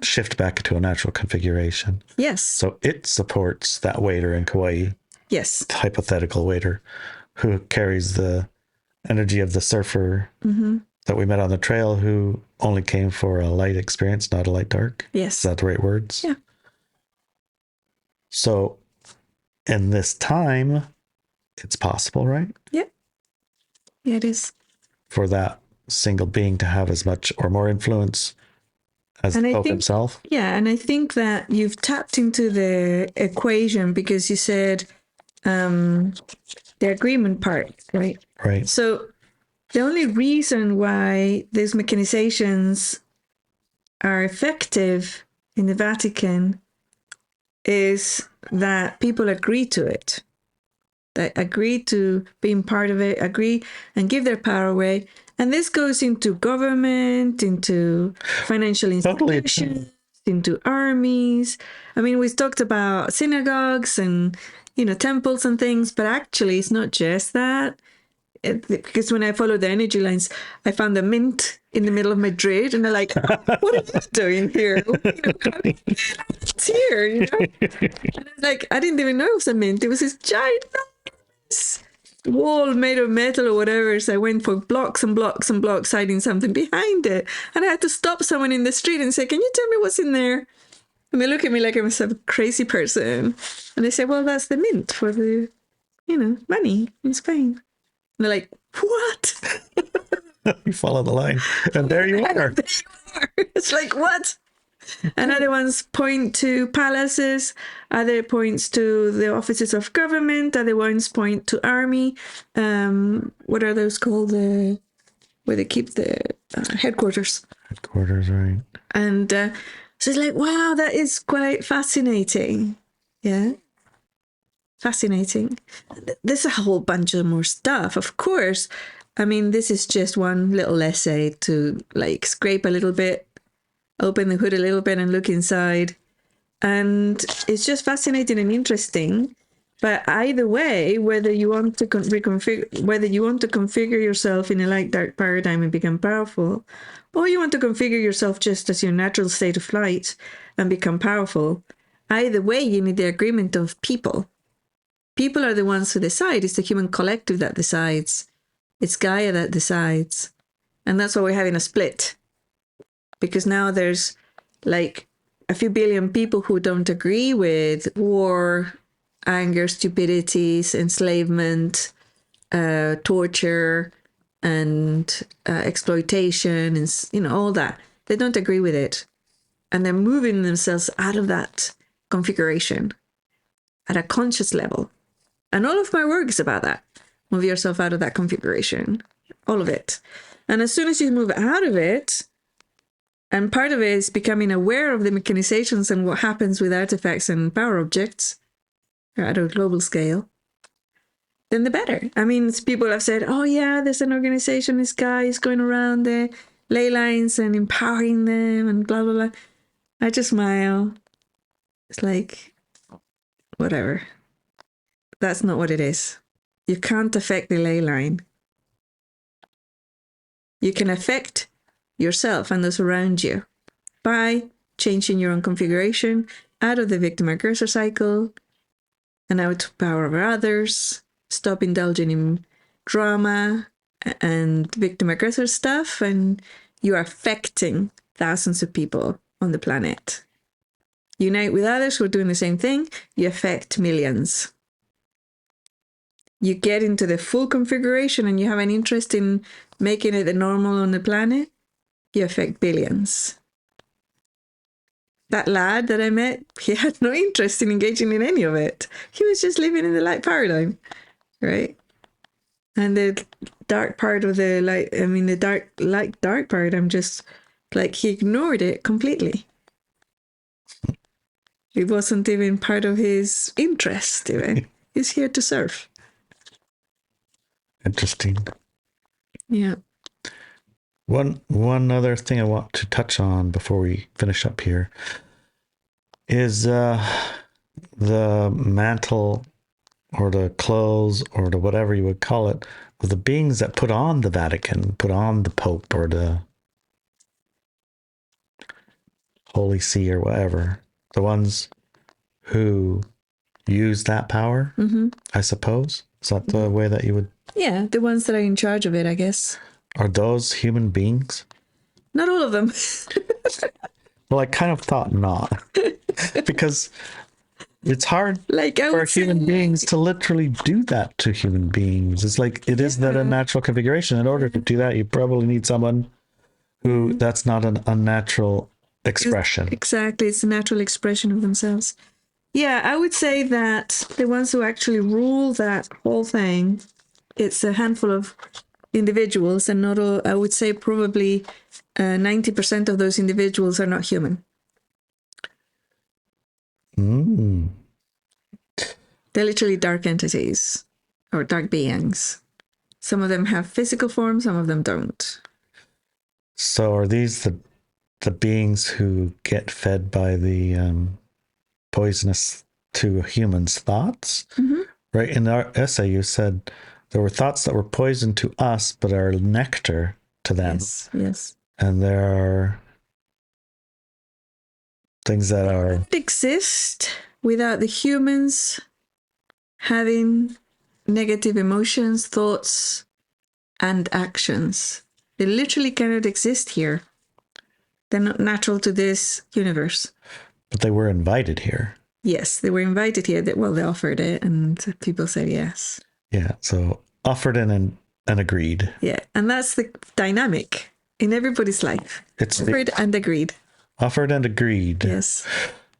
shift back to a natural configuration. Yes. So it supports that waiter in Kauai, Yes. the hypothetical waiter, who carries the energy of the surfer that we met on the trail, who only came for a light experience, not a light dark. Yes. Is that the right words? Yeah. So in this time, it's possible, right? Yeah. Yeah, it is. For that single being to have as much or more influence as the Pope himself. Yeah, and I think that you've tapped into the equation because you said the agreement part, right? Right. So the only reason why these mechanizations are effective in the Vatican is that people agree to it. They agree to being part of it, agree and give their power away. And this goes into government, into financial institutions, into armies. I mean, we talked about synagogues and, temples and things, but actually it's not just that. Because when I followed the energy lines, I found a mint in the middle of Madrid, and they're like, "What are you doing here? It's here." And I was like, I didn't even know it was a mint. It was this giant wall made of metal or whatever. So I went for blocks and blocks and blocks, hiding something behind it, and I had to stop someone in the street and say, "Can you tell me what's in there?" And they look at me like I'm some crazy person, and they say, "Well, that's the mint for the, money in Spain." And they're like, "What?" You follow the line, and there you are. There you are. It's like, what? And other ones point to palaces, other points to the offices of government, other ones point to army. What are those called? Where they keep the headquarters. Headquarters, right. And so it's like, wow, that is quite fascinating. Yeah. Fascinating. There's a whole bunch of more stuff, of course. I mean, this is just one little essay to scrape a little bit, open the hood a little bit and look inside. And it's just fascinating and interesting. But either way, whether you want to configure yourself in a light dark paradigm and become powerful, or you want to configure yourself just as your natural state of light and become powerful, either way, you need the agreement of people. People are the ones who decide. It's the human collective that decides. It's Gaia that decides. And that's why we're having a split. Because now there's a few billion people who don't agree with war, anger, stupidities, enslavement, torture, and exploitation, and all that. They don't agree with it. And they're moving themselves out of that configuration at a conscious level. And all of my work is about that. Move yourself out of that configuration. All of it. And as soon as you move out of it, and part of it is becoming aware of the mechanizations and what happens with artifacts and power objects at a global scale, then the better. I mean, people have said, oh yeah, there's an organization, this guy is going around the ley lines and empowering them and blah, blah, blah. I just smile. It's like, whatever. That's not what it is. You can't affect the ley line. You can affect yourself and those around you by changing your own configuration out of the victim-aggressor cycle and out to power over others, stop indulging in drama and victim-aggressor stuff, and you are affecting thousands of people on the planet. Unite with others who are doing the same thing, you affect millions. You get into the full configuration and you have an interest in making it the normal on the planet, you affect billions. that lad that I met, he had no interest in engaging in any of it. He was just living in the light paradigm, right? And the dark part of the light, I mean, the dark paradigm, just like he ignored it completely. It wasn't even part of his interest, even. He's here to serve. Interesting. Yeah. One other thing I want to touch on before we finish up here is the mantle or the clothes or the whatever you would call it of the beings that put on the Vatican, put on the Pope or the Holy See or whatever. The ones who use that power, I suppose. Is that the way that you would? Yeah, the ones that are in charge of it, I guess. Are those human beings? Not all of them. Well, I kind of thought not. Because it's hard Like I for would human say, beings to literally do that to human beings. It's like it is that unnatural configuration. In order to do that, you probably need someone who that's not an unnatural expression. exactly, it's a natural expression of themselves. Yeah, I would say that the ones who actually rule that whole thing, it's a handful of individuals, and not all, I would say probably 90% of those individuals are not human. Mm. They're literally dark entities or dark beings. Some of them have physical form, some of them don't. So are these the beings who get fed by the poisonous to humans' thoughts? Right, in our essay you said there were thoughts that were poison to us but are nectar to them. Yes. And there are things that are Exist without the humans having negative emotions, thoughts, and actions. They literally cannot exist here. They're not natural to this universe. but they were invited here. Yes, they were invited here. Well, they offered it, and people said yes. Yeah, so offered and agreed. Yeah, and that's the dynamic in everybody's life. It's Offered and agreed. offered and agreed. Yes.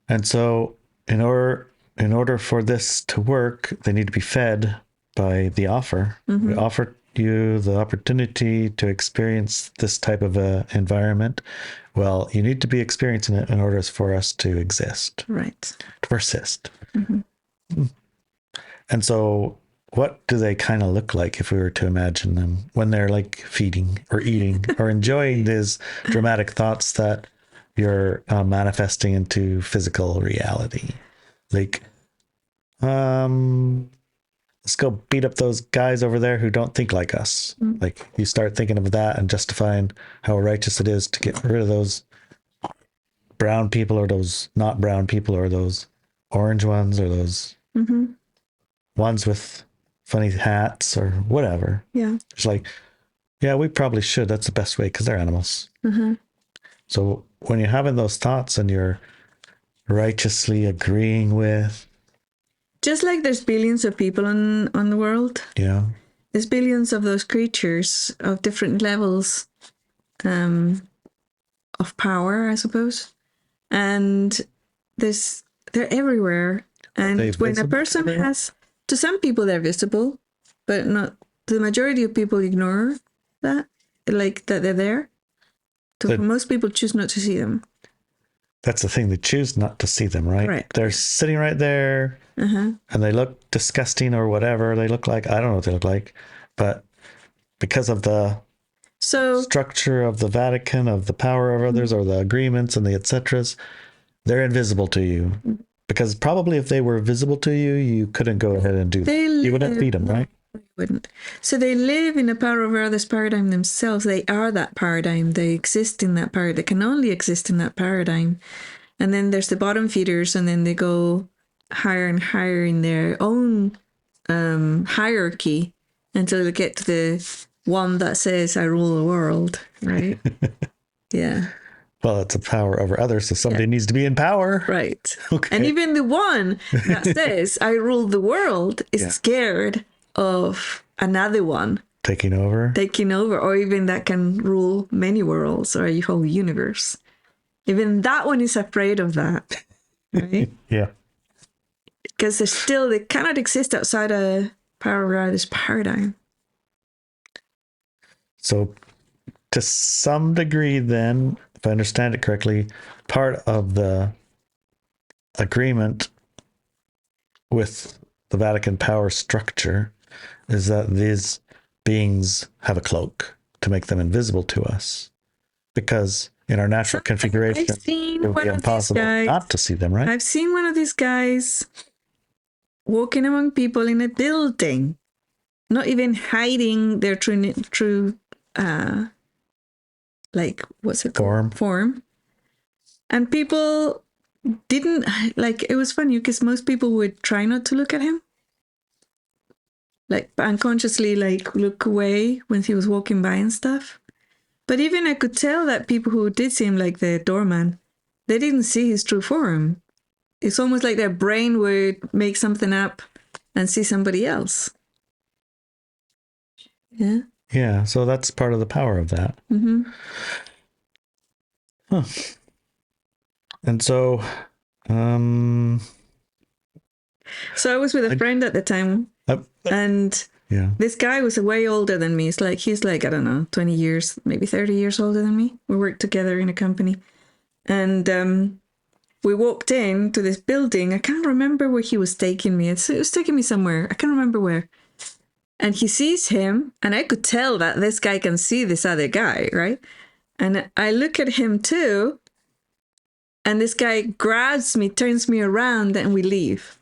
And so in order for this to work, they need to be fed by the offer. We offer you the opportunity to experience this type of a environment. Well, you need to be experiencing it in order for us to exist, Right. to persist. And so what do they kind of look like if we were to imagine them when they're like feeding or eating or enjoying these dramatic thoughts that you're manifesting into physical reality? Like, let's go beat up those guys over there who don't think like us. Like you start thinking of that and justifying how righteous it is to get rid of those brown people or those not brown people or those orange ones or those ones with funny hats or whatever. Yeah. It's like, yeah, we probably should. That's the best way because they're animals. So when you're having those thoughts and you're righteously agreeing with, Just like there's billions of people on the world, yeah, there's billions of those creatures of different levels of power, I suppose. And they're everywhere. And they when a visible person everywhere? has, to some people they're visible, but not the majority of people ignore that, like that they're there. So most people choose not to see them. that's the thing. They choose not to see them, right? Right. They're sitting right there and they look disgusting or whatever they look like. I don't know what they look like, but because of the structure of the Vatican, of the power of others or the agreements and the et ceteras, they're invisible to you. Because probably if they were visible to you, you couldn't go ahead and do that. You wouldn't feed them, right? Wouldn't. So they live in a power over others paradigm themselves. They are that paradigm. They exist in that paradigm. They can only exist in that paradigm. And then there's the bottom feeders, and then they go higher and higher in their own hierarchy until they get to the one that says, I rule the world, right? Yeah. Well, it's a power over others, so somebody needs to be in power. Right. Okay. And even the one that says, I rule the world is scared of another one taking over, or even that can rule many worlds or a whole universe. Even that one is afraid of that, right? Yeah. Because they cannot exist outside a power of this paradigm. So to some degree, then, if I understand it correctly, part of the agreement with the Vatican power structure is that these beings have a cloak to make them invisible to us, because in our natural configuration, it would be impossible not to see them, right? I've seen one of these guys walking among people in a building, not even hiding their true like, what's it called? Form. And people didn't, like, it was funny because most people would try not to look at him. Like, unconsciously, like, look away when he was walking by and stuff. But even I could tell that people who did see him, like the doorman, they didn't see his true form. It's almost like their brain would make something up and see somebody else. Yeah. Yeah, so that's part of the power of that. Mm-hmm. Huh. And so, so I was with a friend at the time, and yeah, this guy was way older than me. It's like he's like, I don't know, 20 years, maybe 30 years older than me. We worked together in a company, and we walked in to this building. I can't remember where he was taking me. It was taking me somewhere. I can't remember where. And he sees him, and I could tell that this guy can see this other guy, right? And I look at him too, and this guy grabs me, turns me around, and we leave.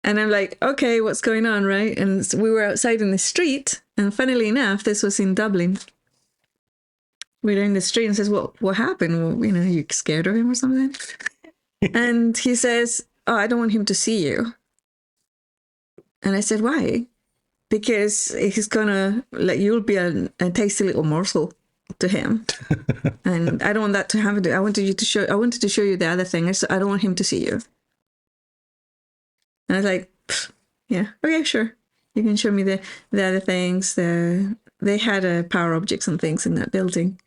And I'm like, okay, what's going on, right? And so we were outside in the street, and funnily enough, this was in Dublin. We're in the street and says, well, what happened? Well, you scared of him or something? And he says, oh, I don't want him to see you. And I said, why? Because he's gonna, like, you'll be a tasty little morsel to him. And I don't want that to happen. I wanted to show you the other thing. I don't want him to see you. And I was like, yeah, okay, sure. You can show me the other things. They had power objects and things in that building.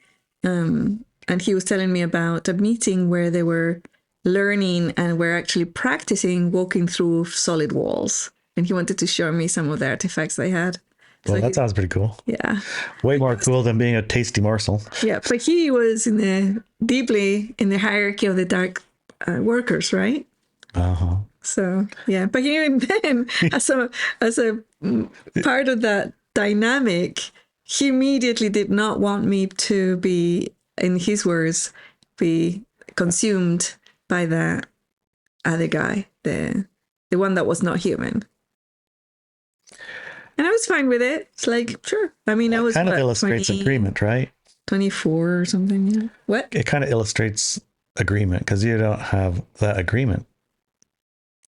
And he was telling me about a meeting where they were learning and were actually practicing walking through solid walls. And he wanted to show me some of the artifacts they had. Well, so that sounds pretty cool. Yeah. Way more cool than being a tasty morsel. Yeah, but he was deeply in the hierarchy of the dark workers, right? Uh-huh. So, yeah. But even then, as a part of that dynamic, he immediately did not want me to be, in his words, be consumed by the other guy, the one that was not human. And I was fine with it. It's like, sure. I mean, I was kind of illustrates agreement, right? 24 or something. Yeah. What? It kind of illustrates agreement because you don't have that agreement.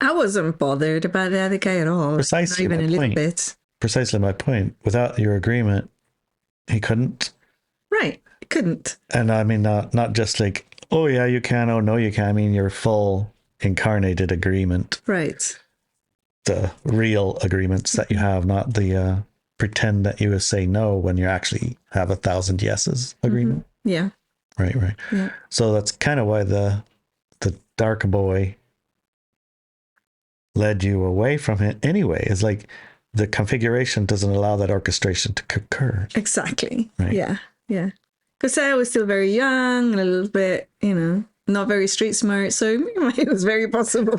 I wasn't bothered about the other guy at all. Precisely, not even a little bit. Precisely my point. Without your agreement, he couldn't. Right, he couldn't. And I mean, not just like, oh yeah, you can. Oh no, you can. I mean, your full incarnated agreement. Right. The real agreements that you have, not the pretend that you say no when you actually have 1,000 yeses agreement. Mm-hmm. Yeah. Right. Yeah. So that's kind of why the dark boy led you away from it anyway. It's like the configuration doesn't allow that orchestration to occur. Exactly. Right. Yeah. Yeah. Because I was still very young and a little bit, not very street smart. So it was very possible.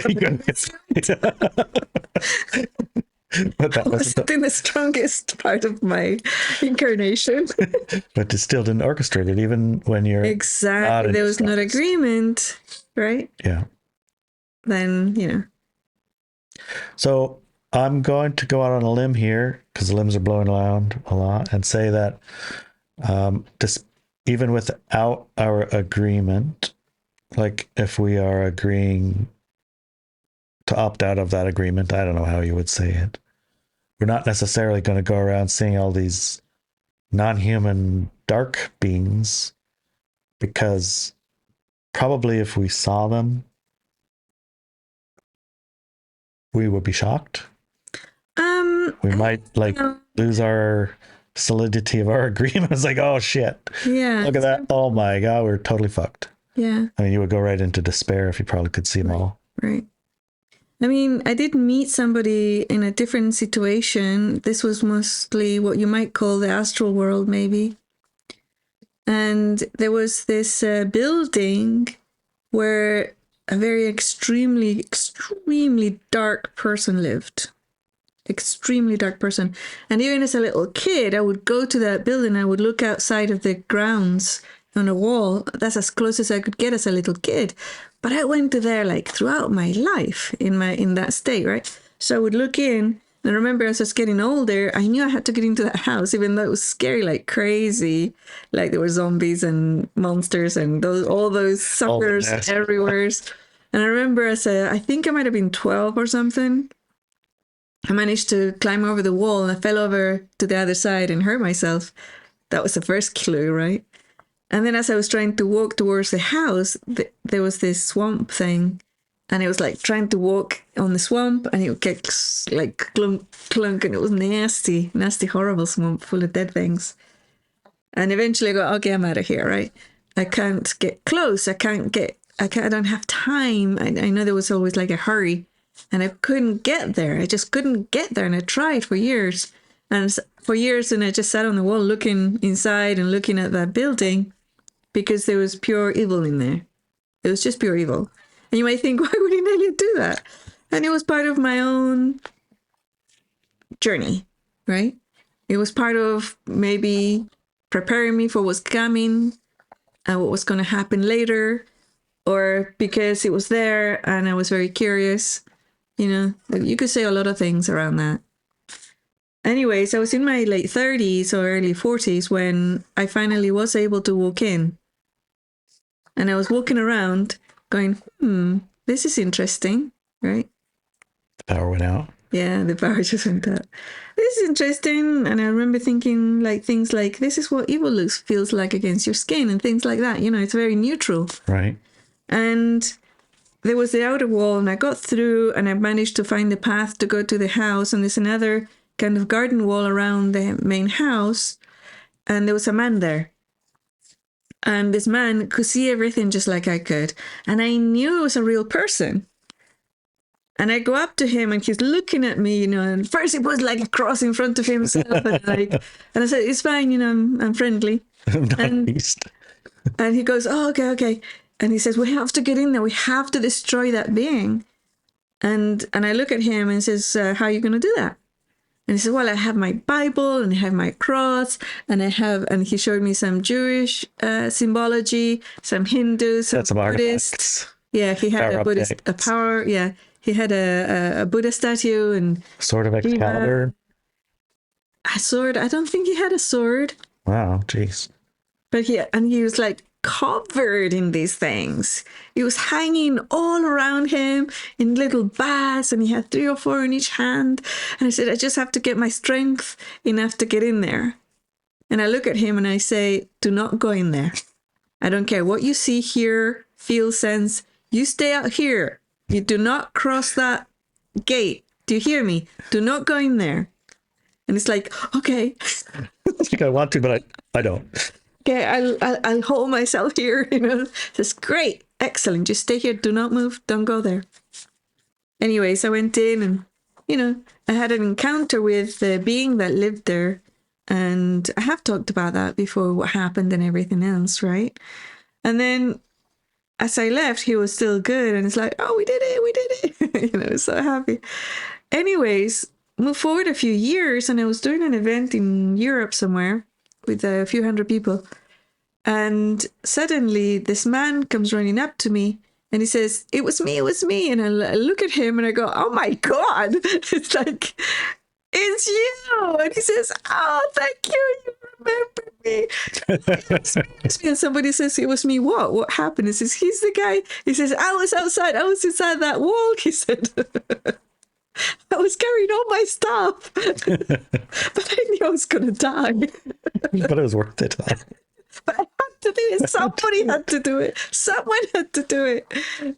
But that wasn't in the strongest part of my incarnation. But it still didn't orchestrate it, even when you're exactly. There was not agreement, right? Yeah. Then, So I'm going to go out on a limb here because the limbs are blowing around a lot and say that even without our agreement, like if we are agreeing to opt out of that agreement, I don't know how you would say it. We're not necessarily going to go around seeing all these non-human dark beings, because probably if we saw them, we would be shocked. We might lose our solidity of our agreement. It's like, oh shit. Yeah. Look at that. Oh my God, we're totally fucked. Yeah. I mean, you would go right into despair if you probably could see them all. Right. I mean, I did meet somebody in a different situation. This was mostly what you might call the astral world, maybe. And there was this building where a very extremely dark person lived. Extremely dark person. And even as a little kid, I would go to that building. I would look outside of the grounds on a wall. That's as close as I could get as a little kid. But I went to there like throughout my life in that state, right? So I would look in, and I remember as I was getting older, I knew I had to get into that house, even though it was scary like crazy. Like there were zombies and monsters and all those suckers everywhere. And I remember I think I might have been 12 or something. I managed to climb over the wall, and I fell over to the other side and hurt myself. That was the first clue, right? And then as I was trying to walk towards the house, there was this swamp thing. And it was like trying to walk on the swamp, and it would get like clunk, clunk, and it was nasty, horrible swamp full of dead things. And eventually I go, okay, I'm out of here, right? I can't get close. I don't have time. I know there was always like a hurry, and I couldn't get there. I just couldn't get there. And I tried for years. And I just sat on the wall looking inside and looking at that building, because there was pure evil in there. It was just pure evil. And you might think, why would Inelia do that? And it was part of my own journey, right? It was part of maybe preparing me for what's coming and what was going to happen later, or because it was there and I was very curious. You know, you could say a lot of things around that. Anyways, I was in my late 30s or early 40s when I finally was able to walk in. And I was walking around going, this is interesting, right? The power went out. Yeah, the power just went out. This is interesting. And I remember thinking like things like, this is what evil feels like against your skin and things like that. You know, it's very neutral. Right. And there was the outer wall, and I got through, and I managed to find the path to go to the house. And there's another kind of garden wall around the main house. And there was a man there. And this man could see everything just like I could. And I knew it was a real person. And I go up to him, and he's looking at me, you know, and first he was like a cross in front of himself. And I said, it's fine, you know, I'm friendly. Nice. And he goes, oh, okay. And he says, we have to get in there. We have to destroy that being. And I look at him and says, how are you going to do that? And he said, well, I have my Bible, and I have my cross, and he showed me some Jewish symbology, some Hindu, some Buddhist. Yeah, he had a Buddhist, he had a Buddha statue and sword of Excalibur. A sword. I don't think he had a sword. Wow, jeez. But he was like covered in these things. It was hanging all around him in little bags, and he had 3 or 4 in each hand. And I said, I just have to get my strength enough to get in there. And I look at him and I say, do not go in there. I don't care what you see, hear, feel, sense. You stay out here. You do not cross that gate. Do you hear me? Do not go in there. And it's like, okay. I think I want to, but I don't. Okay, I'll hold myself here, you know. It's great, excellent. Just stay here. Do not move. Don't go there. Anyways, I went in, and, you know, I had an encounter with the being that lived there. And I have talked about that before, what happened and everything else, right? And then as I left, he was still good. And it's like, oh, we did it. You know, so happy. Anyways, move forward a few years, and I was doing an event in Europe somewhere with a few hundred people. And suddenly this man comes running up to me, and he says, it was me. And I look at him and I go, oh my God. It's like, it's you. And he says, oh, thank you. You remember me. It's me. And somebody says, it was me. What happened? He says, he's the guy. He says, I was outside. I was inside that wall. He said, I was carrying all my stuff, but I knew I was going to die. But it was worth it. But I had to do it. Somebody had to do it. Someone had to do it.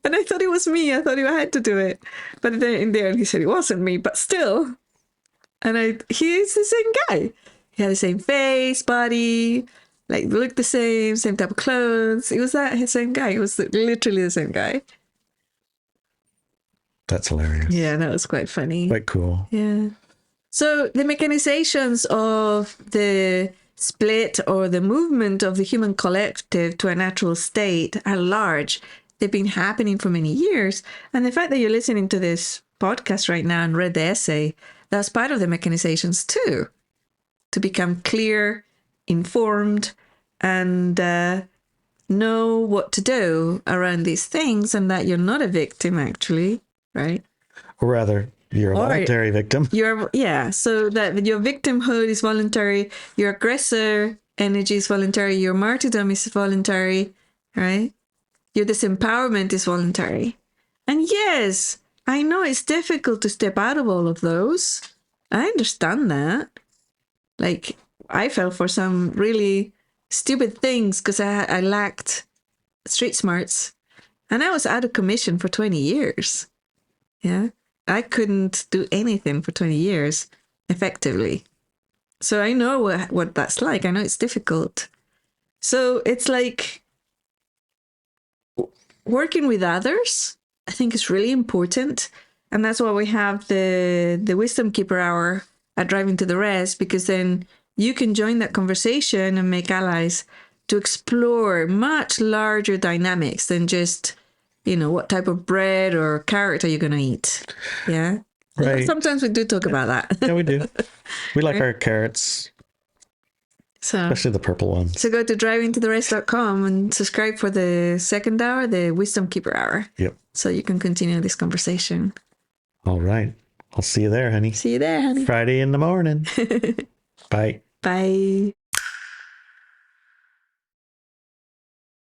And I thought it was me. I thought I had to do it. But then in the end, he said it wasn't me, but still. And he is the same guy. He had the same face, body, like looked the same type of clothes. It was that same guy. It was literally the same guy. That's hilarious. Yeah, that was quite funny. Quite cool. Yeah. So the mechanizations of the split or the movement of the human collective to a natural state are large. They've been happening for many years. And the fact that you're listening to this podcast right now and read the essay, that's part of the mechanizations too. To become clear, informed, and know what to do around these things, and that you're not a victim actually, right? Or rather, you're a voluntary victim. So that your victimhood is voluntary, your aggressor energy is voluntary, your martyrdom is voluntary, right? Your disempowerment is voluntary. And yes, I know it's difficult to step out of all of those. I understand that. Like, I fell for some really stupid things because I lacked street smarts. And I was out of commission for 20 years. Yeah. I couldn't do anything for 20 years effectively. So I know what that's like. I know it's difficult. So it's like working with others, I think is really important. And that's why we have the Wisdom Keeper Hour at Driving to the Rest, because then you can join that conversation and make allies to explore much larger dynamics than just, what type of bread or carrot are you going to eat? Yeah. Right. Sometimes we do talk about that. Yeah, we do. We like our carrots, So, especially the purple ones. So go to drivingtotherest.com and subscribe for the second hour, the Wisdom Keeper Hour. Yep. So you can continue this conversation. All right. I'll see you there, honey. See you there, honey. Friday in the morning. Bye. Bye.